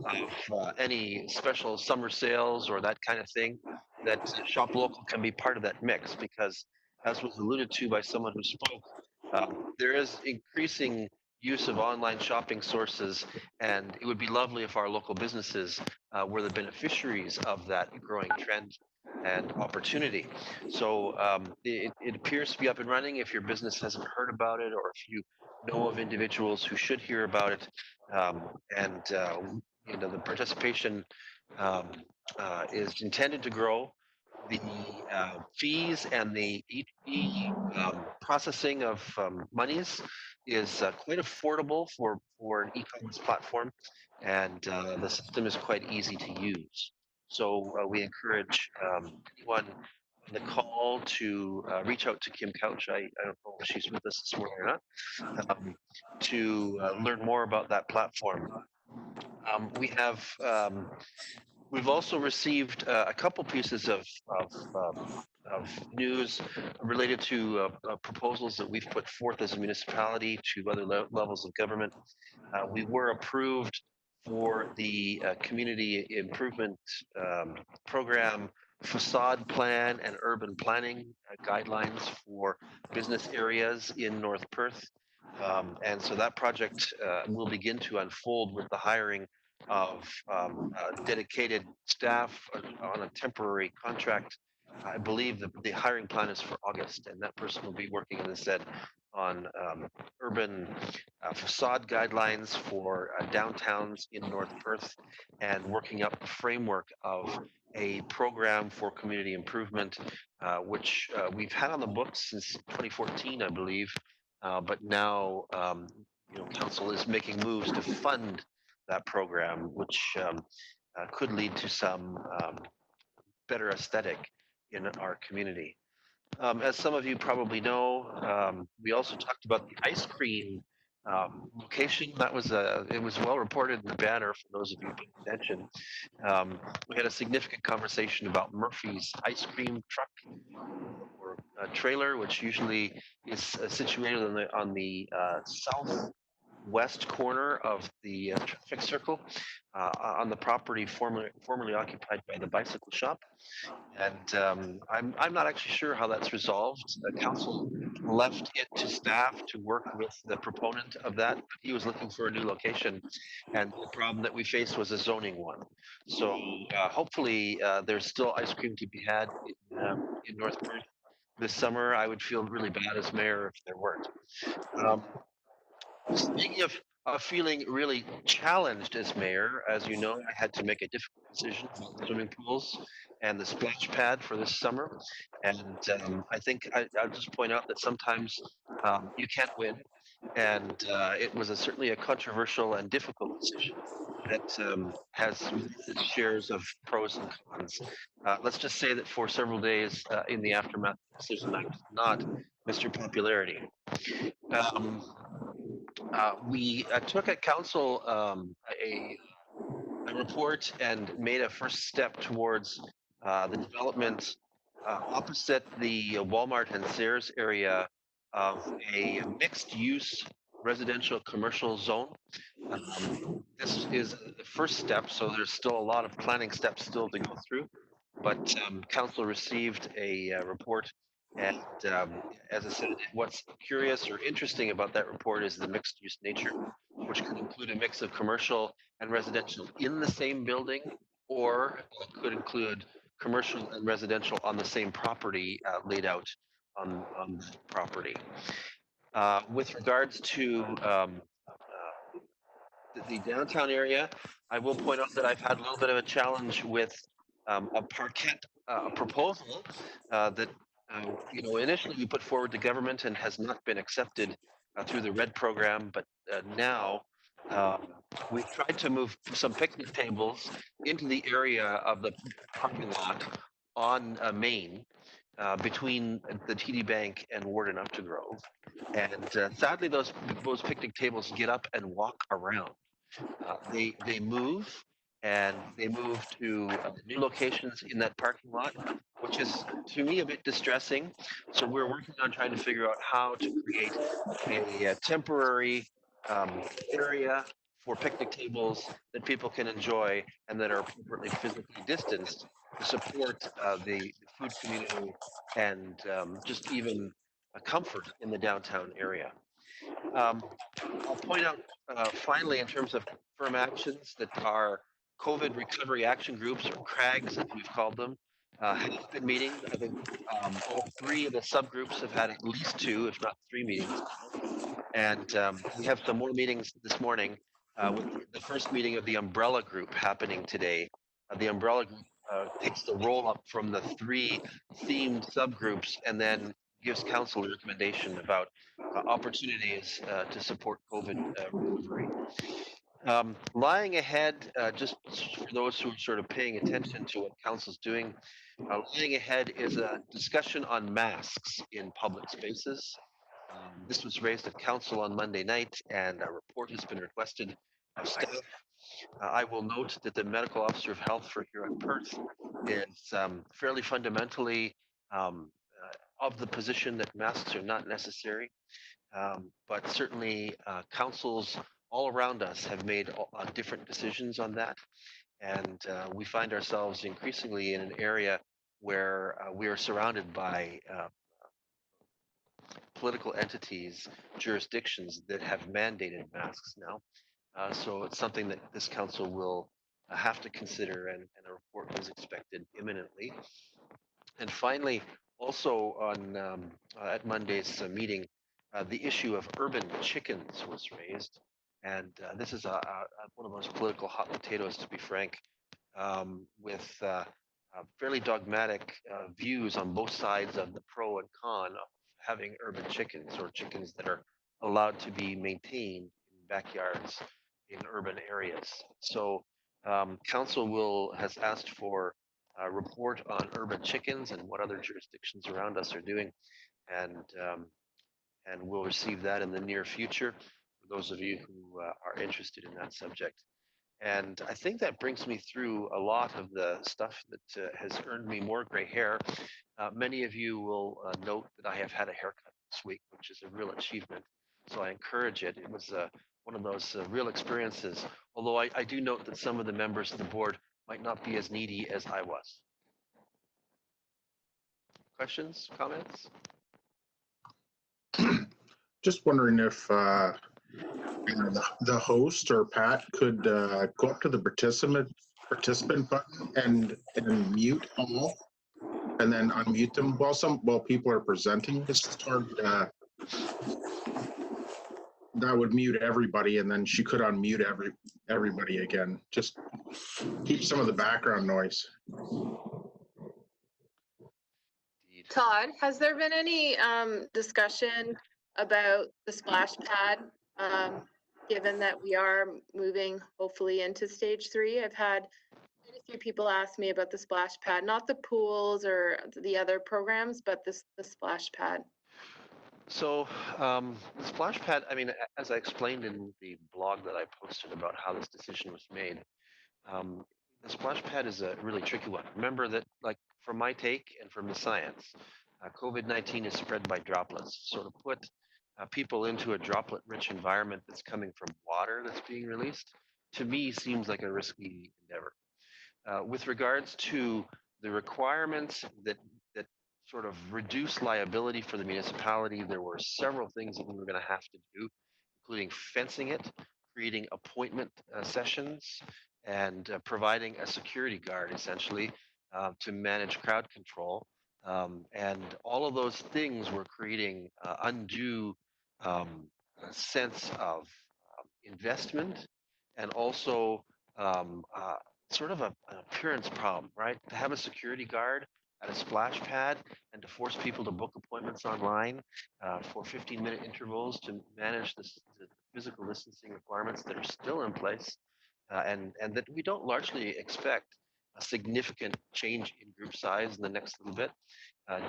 of any special summer sales or that kind of thing, that Shop Local can be part of that mix, because as was alluded to by someone who spoke, there is increasing use of online shopping sources, and it would be lovely if our local businesses were the beneficiaries of that growing trend and opportunity. So it appears to be up and running. If your business hasn't heard about it, or if you know of individuals who should hear about it, and the participation is intended to grow. The fees and the processing of monies is quite affordable for an e-commerce platform, and the system is quite easy to use. So we encourage anyone on the call to reach out to Kim Couch. I don't know if she's with us this morning or not, to learn more about that platform. We've also received a couple pieces of news related to proposals that we've put forth as a municipality to other levels of government. We were approved for the community improvement program facade plan and urban planning guidelines for business areas in North Perth. And so that project will begin to unfold with the hiring of dedicated staff on a temporary contract. I believe the hiring plan is for August, and that person will be working, as I said, on urban facade guidelines for downtowns in North Perth, and working up the framework of a program for community improvement, which we've had on the books since 2014, I believe, but now council is making moves to fund that program, which could lead to some better aesthetic in our community. As some of you probably know, we also talked about the ice cream location. That was it was well reported in the banner for those of you paying attention. We had a significant conversation about Murphy's ice cream truck or trailer, which usually is situated on the southwest corner of the traffic circle, on the property formerly occupied by the bicycle shop. And I'm not actually sure how that's resolved. The council left it to staff to work with the proponent of that, but he was looking for a new location, and the problem that we faced was a zoning one. So hopefully there's still ice cream to be had in North Perth this summer. I would feel really bad as mayor if there weren't. Speaking of feeling really challenged as mayor, as you know, I had to make a difficult decision about the swimming pools and the splash pad for this summer. And I think I'll just point out that sometimes you can't win. And it was certainly a controversial and difficult decision. that has its shares of pros and cons. Let's just say that for several days in the aftermath of the decision, I was not Mr. Popularity. We took at council a report and made a first step towards the development opposite the Walmart and Sears area of a mixed use residential commercial zone. This is the first step, so there's still a lot of planning steps still to go through. But council received a report, and as I said, what's curious or interesting about that report is the mixed use nature, which could include a mix of commercial and residential in the same building, or it could include commercial and residential on the same property laid out on the property. With regards to the downtown area, I will point out that I've had a little bit of a challenge with a parquet proposal that initially we put forward to government and has not been accepted through the RED program, but now we've tried to move some picnic tables into the area of the parking lot on Main between the TD Bank and Warden Updegrove. And sadly, those picnic tables get up and walk around. They move, and they move to new locations in that parking lot, which is to me a bit distressing. So we're working on trying to figure out how to create a temporary area for picnic tables that people can enjoy and that are appropriately physically distanced to support the food community and just even a comfort in the downtown area. I'll point out finally, in terms of firm actions, that our COVID recovery action groups, or CRAGs as we've called them, have been meeting. I think all three of the subgroups have had at least 2, if not 3 meetings. And we have some more meetings this morning with the first meeting of the umbrella group happening today. The umbrella group takes the roll up from the 3 themed subgroups and then gives council a recommendation about opportunities to support COVID recovery. Lying ahead, just for those who are sort of paying attention to what council's doing, lying ahead is a discussion on masks in public spaces. This was raised at council on Monday night, and a report has been requested of staff. I will note that the medical officer of health for here at Perth is fairly fundamentally of the position that masks are not necessary. But certainly councils all around us have made different decisions on that. And we find ourselves increasingly in an area where we are surrounded by political entities, jurisdictions that have mandated masks now. So it's something that this council will have to consider, and a report is expected imminently. And finally, also on at Monday's meeting, the issue of urban chickens was raised, and this is one of those political hot potatoes, to be frank, with fairly dogmatic views on both sides of the pro and con of having urban chickens, or chickens that are allowed to be maintained in backyards in urban areas. So council has asked for a report on urban chickens and what other jurisdictions around us are doing, and we'll receive that in the near future for those of you who are interested in that subject. And I think that brings me through a lot of the stuff that has earned me more gray hair. Many of you will note that I have had a haircut this week, which is a real achievement. So I encourage it. It was one of those real experiences, although I do note that some of the members of the board might not be as needy as I was. Questions, comments? Just wondering if the host or Pat could go up to the participant button and mute all, and then unmute them while people are presenting. It's just hard. That would mute everybody, and then she could unmute everybody again. Just keep some of the background noise. Todd, has there been any discussion about the splash pad given that we are moving hopefully into stage 3. I've had quite a few people ask me about the splash pad, not the pools or the other programs, but the splash pad. So the splash pad, I mean, as I explained in the blog that I posted about how this decision was made, um, the splash pad is a really tricky one. Remember that, like, from my take and from the science, COVID-19 is spread by droplets. So to put people into a droplet-rich environment that's coming from water that's being released, to me, seems like a risky endeavor. With regards to the requirements that sort of reduce liability for the municipality, there were several things that we were going to have to do, including fencing it, creating appointment sessions, and providing a security guard essentially to manage crowd control. And all of those things were creating undue sense of investment and also sort of an appearance problem, right? To have a security guard at a splash pad and to force people to book appointments online for 15-minute intervals to manage the physical distancing requirements that are still in place and that we don't largely expect a significant change in group size in the next little bit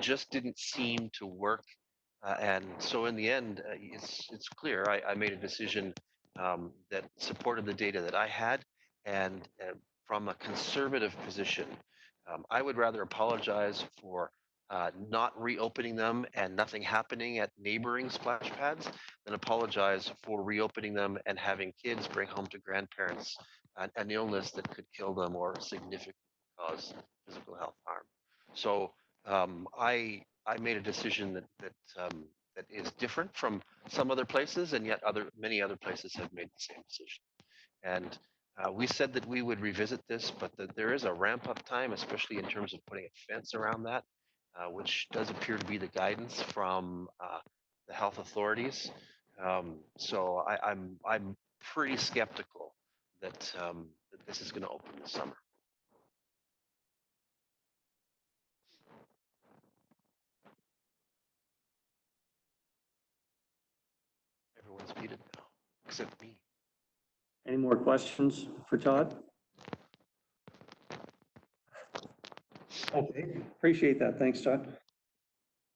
just didn't seem to work. And so in the end, it's clear I made a decision that supported the data that I had, and from a conservative position, I would rather apologize for not reopening them and nothing happening at neighboring splash pads than apologize for reopening them and having kids bring home to grandparents an illness that could kill them or significantly cause physical health harm. So I made a decision that is different from some other places, and yet many other places have made the same decision. And we said that we would revisit this, but that there is a ramp up time, especially in terms of putting a fence around that, which does appear to be the guidance from the health authorities. So I'm pretty skeptical that that this is going to open this summer. Everyone's muted now, except me. Any more questions for Todd? Okay, appreciate that. Thanks, Todd.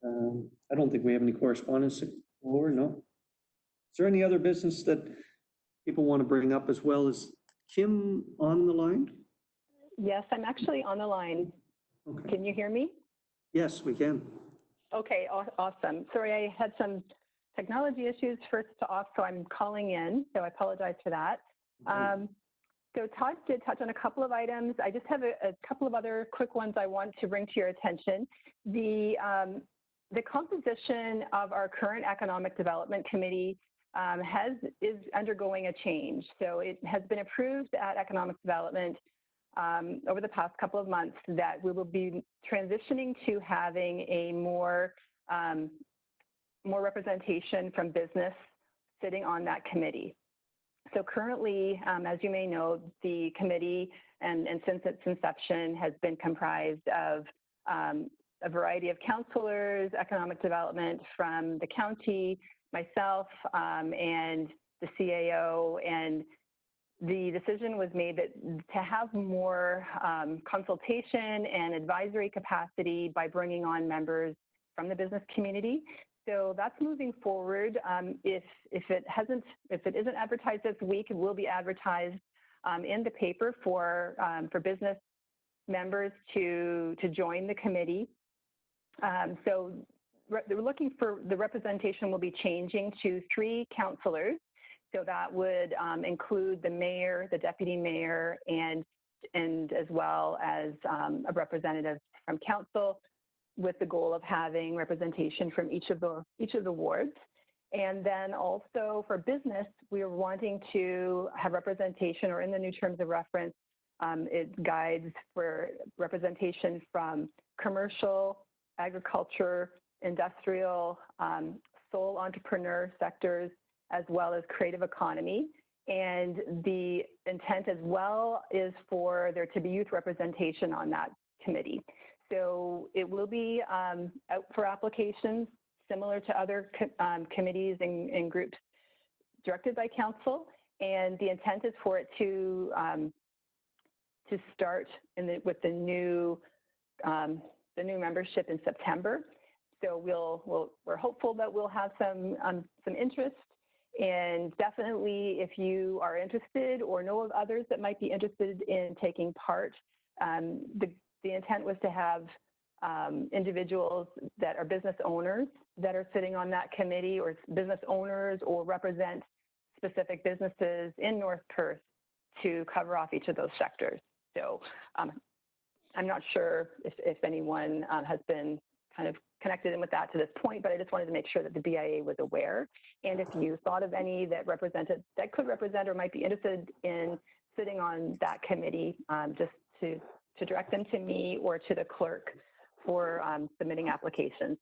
I don't think we have any correspondence over, no. Is there any other business that people want to bring up as well? As Kim on the line? Yes, I'm actually on the line. Okay. Can you hear me? Yes, we can. Okay, awesome. Sorry, I had some technology issues first off, so I'm calling in, so I apologize for that. So Todd did touch on a couple of items. I just have a couple of other quick ones I want to bring to your attention. The composition of our current Economic Development Committee is undergoing a change. So it has been approved at Economic Development over the past couple of months that we will be transitioning to having a more representation from business sitting on that committee. So currently, as you may know, the committee and since its inception has been comprised of a variety of councillors, economic development from the county, myself, and the CAO. And the decision was made that to have more consultation and advisory capacity by bringing on members from the business community. So that's moving forward. If it isn't advertised this week, it will be advertised in the paper for business members to join the committee. So we're looking for the representation will be changing to 3 councillors. So that would include the mayor, the deputy mayor, and as well as a representative from council, with the goal of having representation from each of the wards. And then also for business, we are wanting to have representation, or in the new terms of reference, it guides for representation from commercial, agriculture, industrial, sole entrepreneur sectors, as well as creative economy. And the intent as well is for there to be youth representation on that committee. So it will be out for applications similar to other committees and groups directed by council. And the intent is for it to start with the new membership in September. So we're hopeful that we'll have some interest. And definitely, if you are interested or know of others that might be interested in taking part, the intent was to have individuals that are business owners that are sitting on that committee, or business owners or represent specific businesses in North Perth to cover off each of those sectors. So I'm not sure if anyone has been kind of connected in with that to this point, but I just wanted to make sure that the BIA was aware. And if you thought of any that could represent or might be interested in sitting on that committee, just to direct them to me or to the clerk for submitting applications.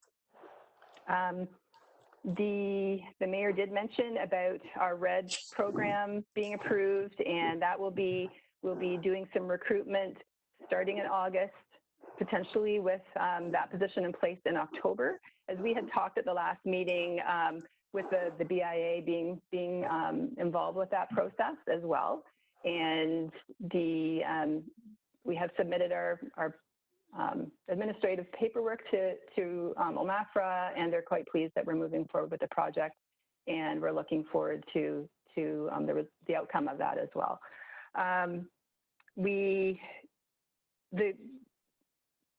The mayor did mention about our RED program being approved, and that we'll be doing some recruitment starting in August, potentially with that position in place in October. As we had talked at the last meeting, with the BIA being involved with that process as well. And we have submitted our administrative paperwork to OMAFRA, and they're quite pleased that we're moving forward with the project, and we're looking forward to the outcome of that as well.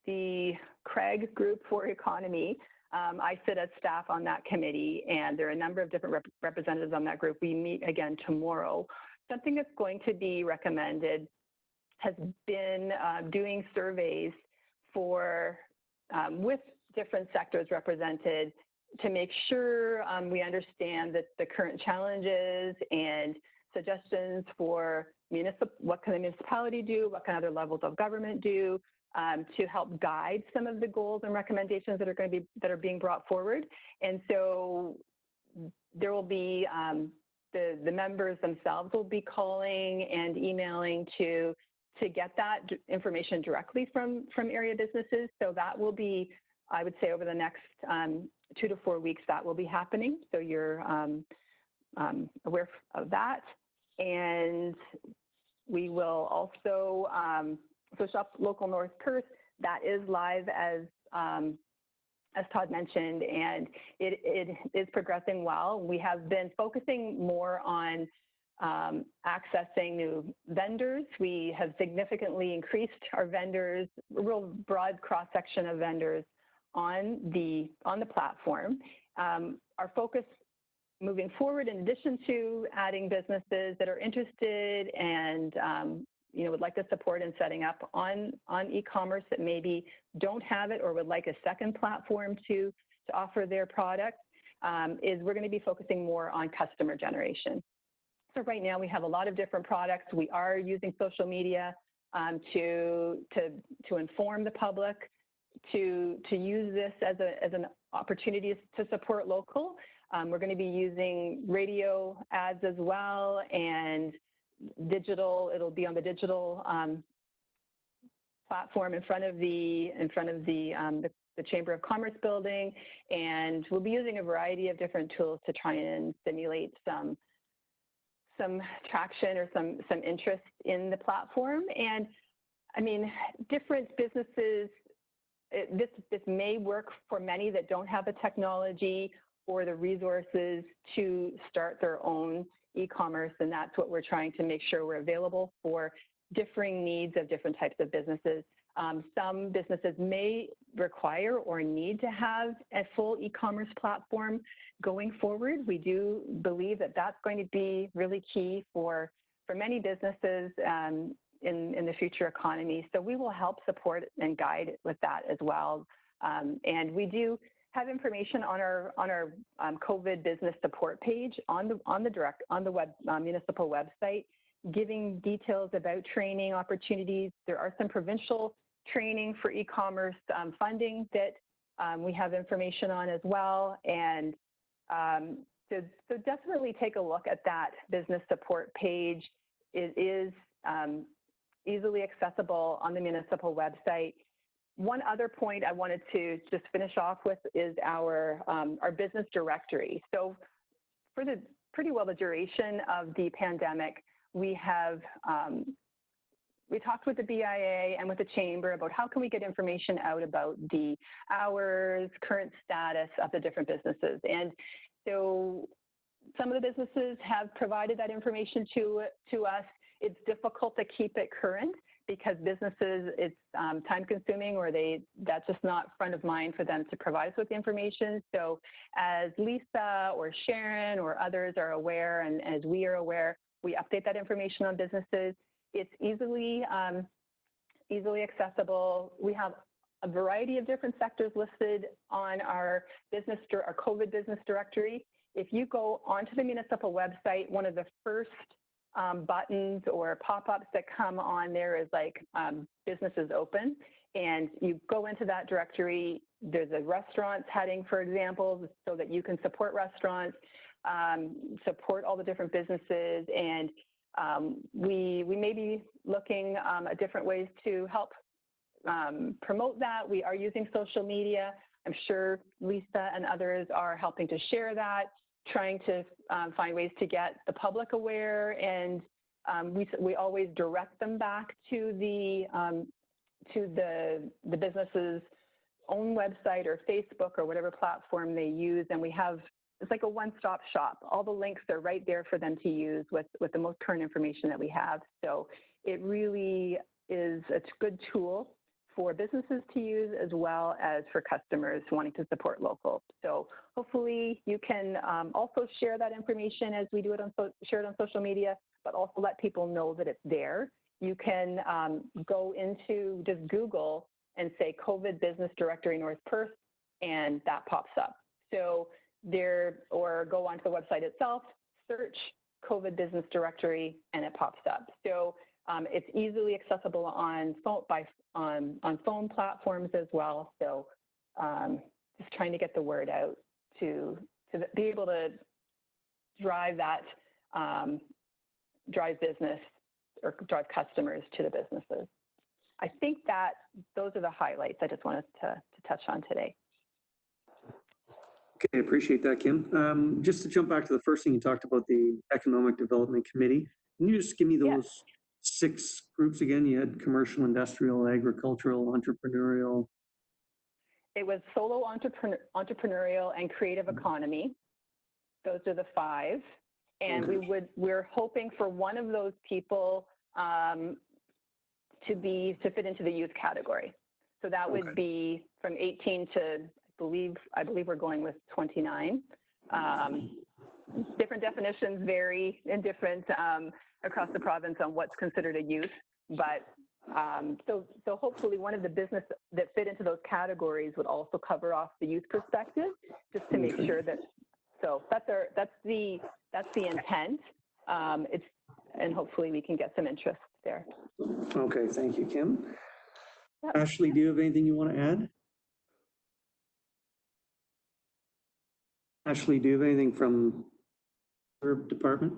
The Craig Group for Economy, I sit as staff on that committee, and there are a number of different representatives on that group. We meet again tomorrow. Something that's going to be recommended has been doing surveys with different sectors represented to make sure we understand that the current challenges and suggestions for what can a municipality do, what can other levels of government do, to help guide some of the goals and recommendations that are being brought forward. And so there will be the members themselves will be calling and emailing to get that information directly from area businesses. So that will be, I would say, over the next 2 to 4 weeks, that will be happening. So you're aware of that. And we will also, so Shop Local North Perth, that is live as Todd mentioned, and it is progressing well. We have been focusing more on accessing new vendors. We have significantly increased our vendors, a real broad cross-section of vendors on the platform. Our focus moving forward, in addition to adding businesses that are interested and would like to support in setting up on e-commerce that maybe don't have it or would like a second platform to offer their product, is we're going to be focusing more on customer generation. So right now we have a lot of different products. We are using social media to inform the public, to use this as an opportunity to support local. We're going to be using radio ads as well, and digital. It'll be on the digital platform in front of the Chamber of Commerce building, and we'll be using a variety of different tools to try and stimulate some traction or some interest in the platform. And I mean, different businesses, this may work for many that don't have the technology or the resources to start their own e-commerce, and that's what we're trying to make sure we're available for differing needs of different types of businesses. Some businesses may require or need to have a full e-commerce platform going forward. We do believe that that's going to be really key for many businesses in the future economy. So we will help support and guide with that as well. And we do have information on our COVID business support page on the municipal website, giving details about training opportunities. There are some provincial training for e-commerce funding that we have information on as well. And so definitely take a look at that business support page. It is easily accessible on the municipal website. One other point I wanted to just finish off with is our business directory. So for the pretty well the duration of the pandemic, we have we talked with the BIA and with the chamber about how can we get information out about the hours, current status of the different businesses. And so some of the businesses have provided that information to us. It's difficult to keep it current because businesses, it's time consuming, or that's just not front of mind for them to provide us with the information. So as Lisa or Sharon or others are aware, and as we are aware, we update that information on businesses. It's easily accessible. We have a variety of different sectors listed on our COVID business directory. If you go onto the municipal website, one of the first buttons or pop-ups that come on there is like businesses open, and you go into that directory. There's a restaurants heading, for example, so that you can support restaurants, support all the different businesses, and we may be looking at different ways to help promote that. We are using social media. I'm sure Lisa and others are helping to share that, trying to find ways to get the public aware, and we always direct them back to the business's own website or Facebook or whatever platform they use, and we have, it's like a one-stop shop. All the links are right there for them to use with the most current information that we have. So it really is a good tool for businesses to use, as well as for customers wanting to support local. So hopefully you can also share that information as we do it share it on social media, but also let people know that it's there. You can go into just Google and say COVID Business Directory North Perth, and that pops up. So or go onto the website itself, search COVID Business Directory, and it pops up. So it's easily accessible on phone platforms as well. So just trying to get the word out to be able to drive that, drive business or drive customers to the businesses. I think that those are the highlights I just wanted to touch on today. Okay, appreciate that, Kim. Just to jump back to the first thing you talked about, the Economic Development Committee. Can you just give me those 6 groups again? You had commercial, industrial, agricultural, entrepreneurial. It was solo entrepreneurial and creative economy. Those are the 5. And we're hoping for one of those people to fit into the youth category. So that would be from 18 to, I believe we're going with 29. Different definitions vary in different across the province on what's considered a youth, but so hopefully one of the business that fit into those categories would also cover off the youth perspective, just to make sure that. So that's the intent. And hopefully we can get some interest there. Okay, thank you, Kim. Yep. Ashley, do you have anything you want to add? Ashley, do you have anything from her department?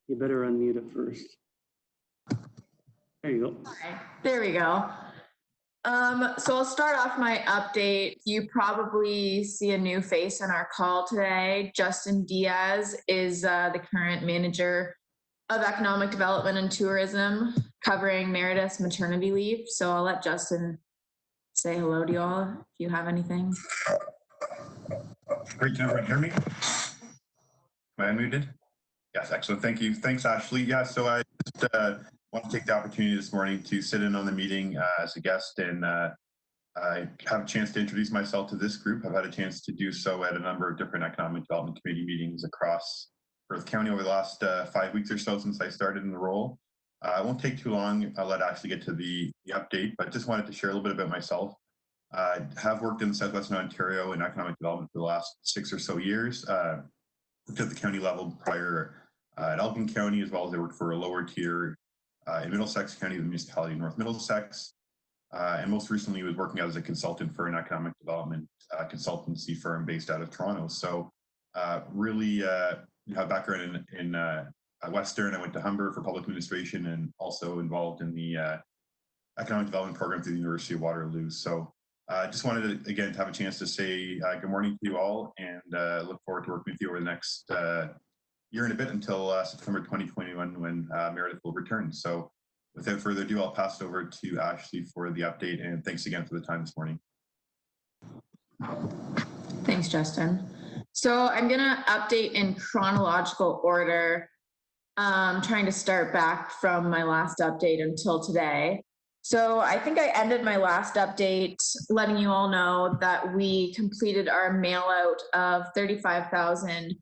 You better unmute it first. There you go. Hi, there we go. So I'll start off my update. You probably see a new face on our call today. Justin Diaz is the current manager of economic development and tourism, covering Meredith's maternity leave. So I'll let Justin say hello to you all if you have anything. Great, can everyone hear me? Am I unmuted? Yes, excellent. Thank you. Thanks, Ashley. Yeah, so I just want to take the opportunity this morning to sit in on the meeting as a guest, and I have a chance to introduce myself to this group. I've had a chance to do so at a number of different Economic Development Committee meetings across Perth County over the last 5 weeks or so since I started in the role. I won't take too long. I'll let Ashley get to the update, but just wanted to share a little bit about myself. I have worked in Southwestern Ontario in economic development for the last 6 or so years. Worked at the county level prior at Elgin County, as well as I worked for a lower tier in Middlesex County, the municipality of North Middlesex. And most recently was working as a consultant for an economic development consultancy firm based out of Toronto. So really have background in Western. I went to Humber for public administration and also involved in the economic development program through the University of Waterloo. So Just wanted to, again, to have a chance to say good morning to you all, and look forward to working with you over the next year and a bit until September 2021 when Meredith will return. So without further ado, I'll pass it over to Ashley for the update, and thanks again for the time this morning. Thanks, Justin. So I'm gonna update in chronological order, trying to start back from my last update until today. So I think I ended my last update letting you all know that we completed our mail out of 35,000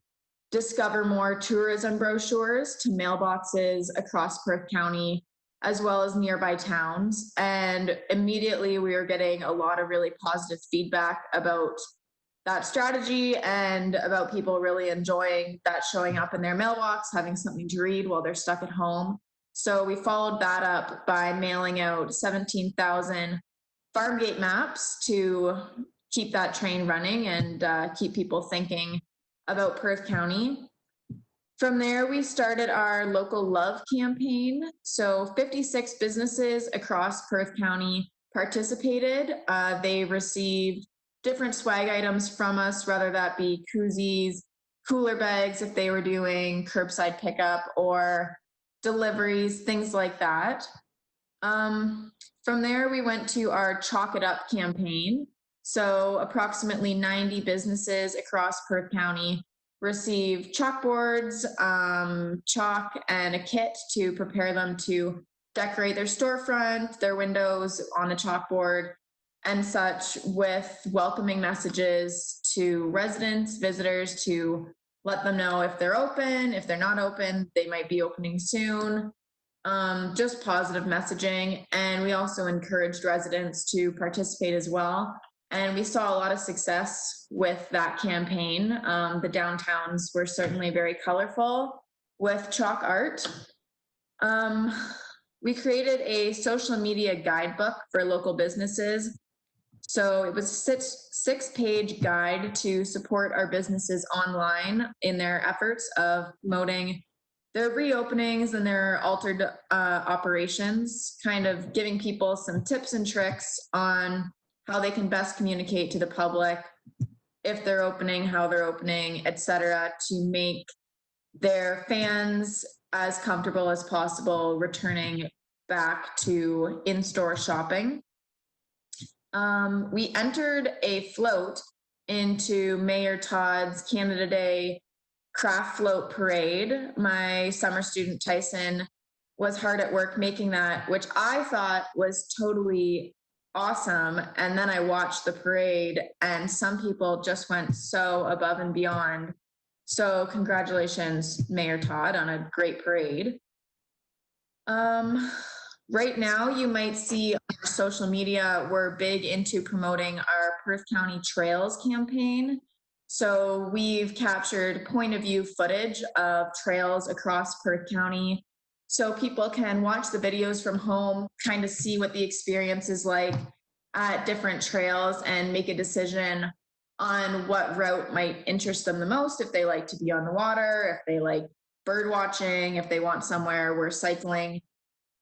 Discover More tourism brochures to mailboxes across Perth County, as well as nearby towns. And immediately we were getting a lot of really positive feedback about that strategy and about people really enjoying that showing up in their mailbox, having something to read while they're stuck at home. So we followed that up by mailing out 17,000 farm gate maps to keep that train running and keep people thinking about Perth County. From there, we started our local love campaign. So 56 businesses across Perth County participated. They received different swag items from us, whether that be koozies, cooler bags if they were doing curbside pickup, or deliveries, things like that. From there, we went to our Chalk It Up campaign. So approximately 90 businesses across Perth County received chalkboards, chalk, and a kit to prepare them to decorate their storefront, their windows on a chalkboard, and such, with welcoming messages to residents, visitors, to let them know if they're open, if they're not open, they might be opening soon. Just positive messaging. And we also encouraged residents to participate as well. And we saw a lot of success with that campaign. The downtowns were certainly very colorful with chalk art. We created a social media guidebook for local businesses. So it was a six-page guide to support our businesses online in their efforts of promoting their reopenings and their altered operations, kind of giving people some tips and tricks on how they can best communicate to the public if they're opening, how they're opening, etc., to make their fans as comfortable as possible returning back to in-store shopping. We entered a float into Mayor Todd's Canada Day craft float parade. My summer student Tyson was hard at work making that, which I thought was totally awesome. And then I watched the parade, and some people just went so above and beyond. So congratulations, Mayor Todd, on a great parade. Right now, you might see on our social media, we're big into promoting our Perth County Trails campaign. So we've captured point of view footage of trails across Perth County, so people can watch the videos from home, kind of see what the experience is like at different trails, and make a decision on what route might interest them the most, if they like to be on the water, if they like bird watching, if they want somewhere where cycling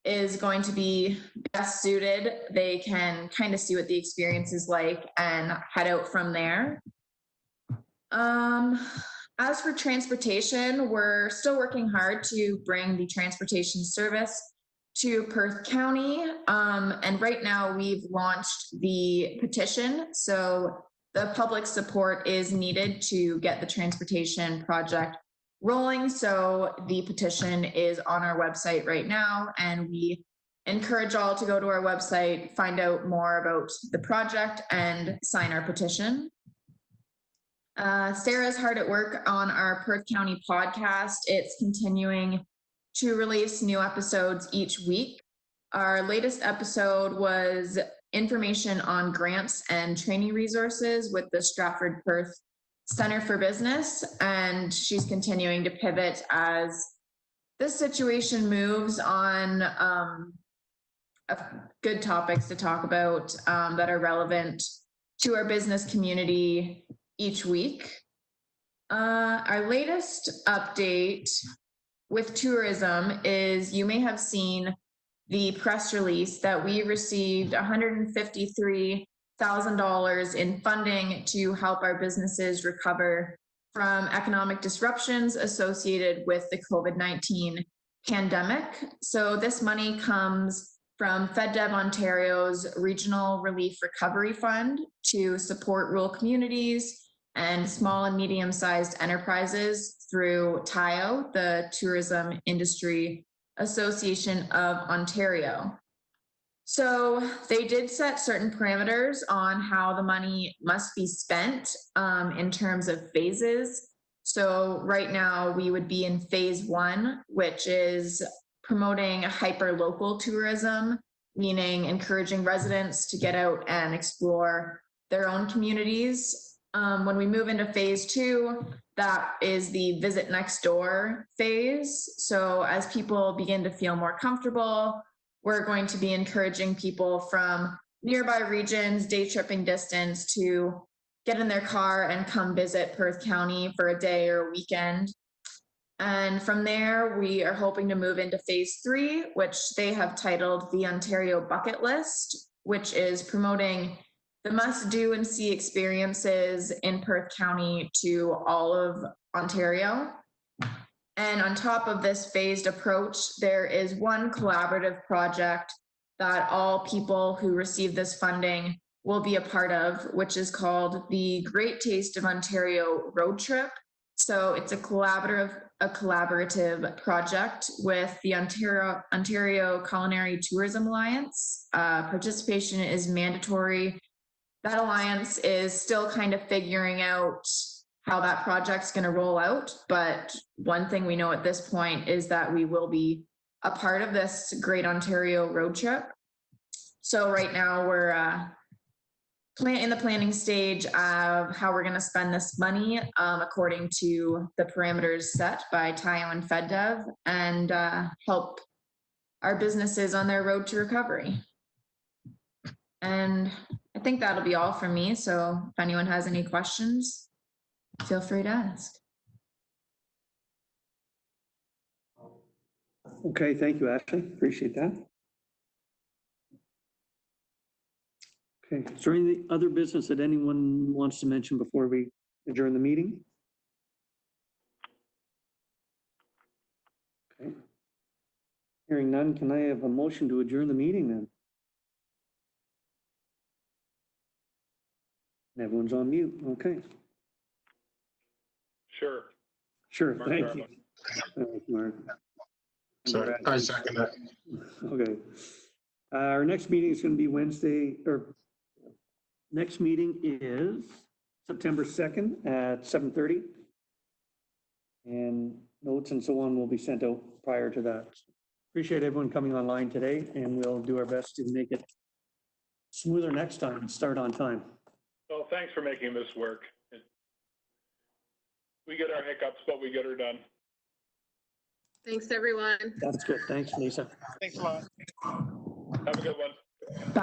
is going to be best suited. They can kind of see what the experience is like and head out from there. As for transportation, we're still working hard to bring the transportation service to Perth County. And right now we've launched the petition. So the public support is needed to get the transportation project rolling. So the petition is on our website right now, and we encourage all to go to our website, find out more about the project, and sign our petition. Sarah's hard at work on our Perth County podcast. It's continuing to release new episodes each week. Our latest episode was information on grants and training resources with the Stratford Perth Center for Business, and she's continuing to pivot as this situation moves on good topics to talk about that are relevant to our business community each week. Our latest update with tourism is, you may have seen the press release that we received 153 $1,000 in funding to help our businesses recover from economic disruptions associated with the COVID-19 pandemic. So this money comes from FedDev Ontario's Regional Relief Recovery Fund to support rural communities and small and medium-sized enterprises through TIO, the Tourism Industry Association of Ontario. So they did set certain parameters on how the money must be spent in terms of phases. So right now we would be in phase 1, which is promoting hyper-local tourism, meaning encouraging residents to get out and explore their own communities. When we move into phase 2, that is the visit next door phase. So as people begin to feel more comfortable, we're going to be encouraging people from nearby regions, day tripping distance, to get in their car and come visit Perth County for a day or a weekend. And from there, we are hoping to move into phase 3, which they have titled the Ontario Bucket List, which is promoting the must-do and see experiences in Perth County to all of Ontario. And on top of this phased approach, there is one collaborative project that all people who receive this funding will be a part of, which is called the Great Taste of Ontario Road Trip. So it's a collaborative project with the Ontario Culinary Tourism Alliance. Participation is mandatory. That alliance is still kind of figuring out how that project's going to roll out. But one thing we know at this point is that we will be a part of this Great Ontario Road Trip. So right now we're in the planning stage of how we're going to spend this money according to the parameters set by TIO and FedDev, and help our businesses on their road to recovery. And I think that'll be all from me. So if anyone has any questions, feel free to ask. Okay, thank you, Ashley. Appreciate that. Okay, is there any other business that anyone wants to mention before we adjourn the meeting? Okay. Hearing none, can I have a motion to adjourn the meeting then? Everyone's on mute. Okay. Sure. Sure, Mark thank Darwin. you. Thanks, Mark. So I second that. Okay. Our next meeting is going to be Wednesday, or next meeting is September 2nd at 7:30. And notes and so on will be sent out prior to that. Appreciate everyone coming online today, and we'll do our best to make it smoother next time and start on time. Well, thanks for making this work. We get our hiccups, but we get her done. Thanks, everyone. That's good. Thanks, Lisa. Thanks a lot. Have a good one. Bye.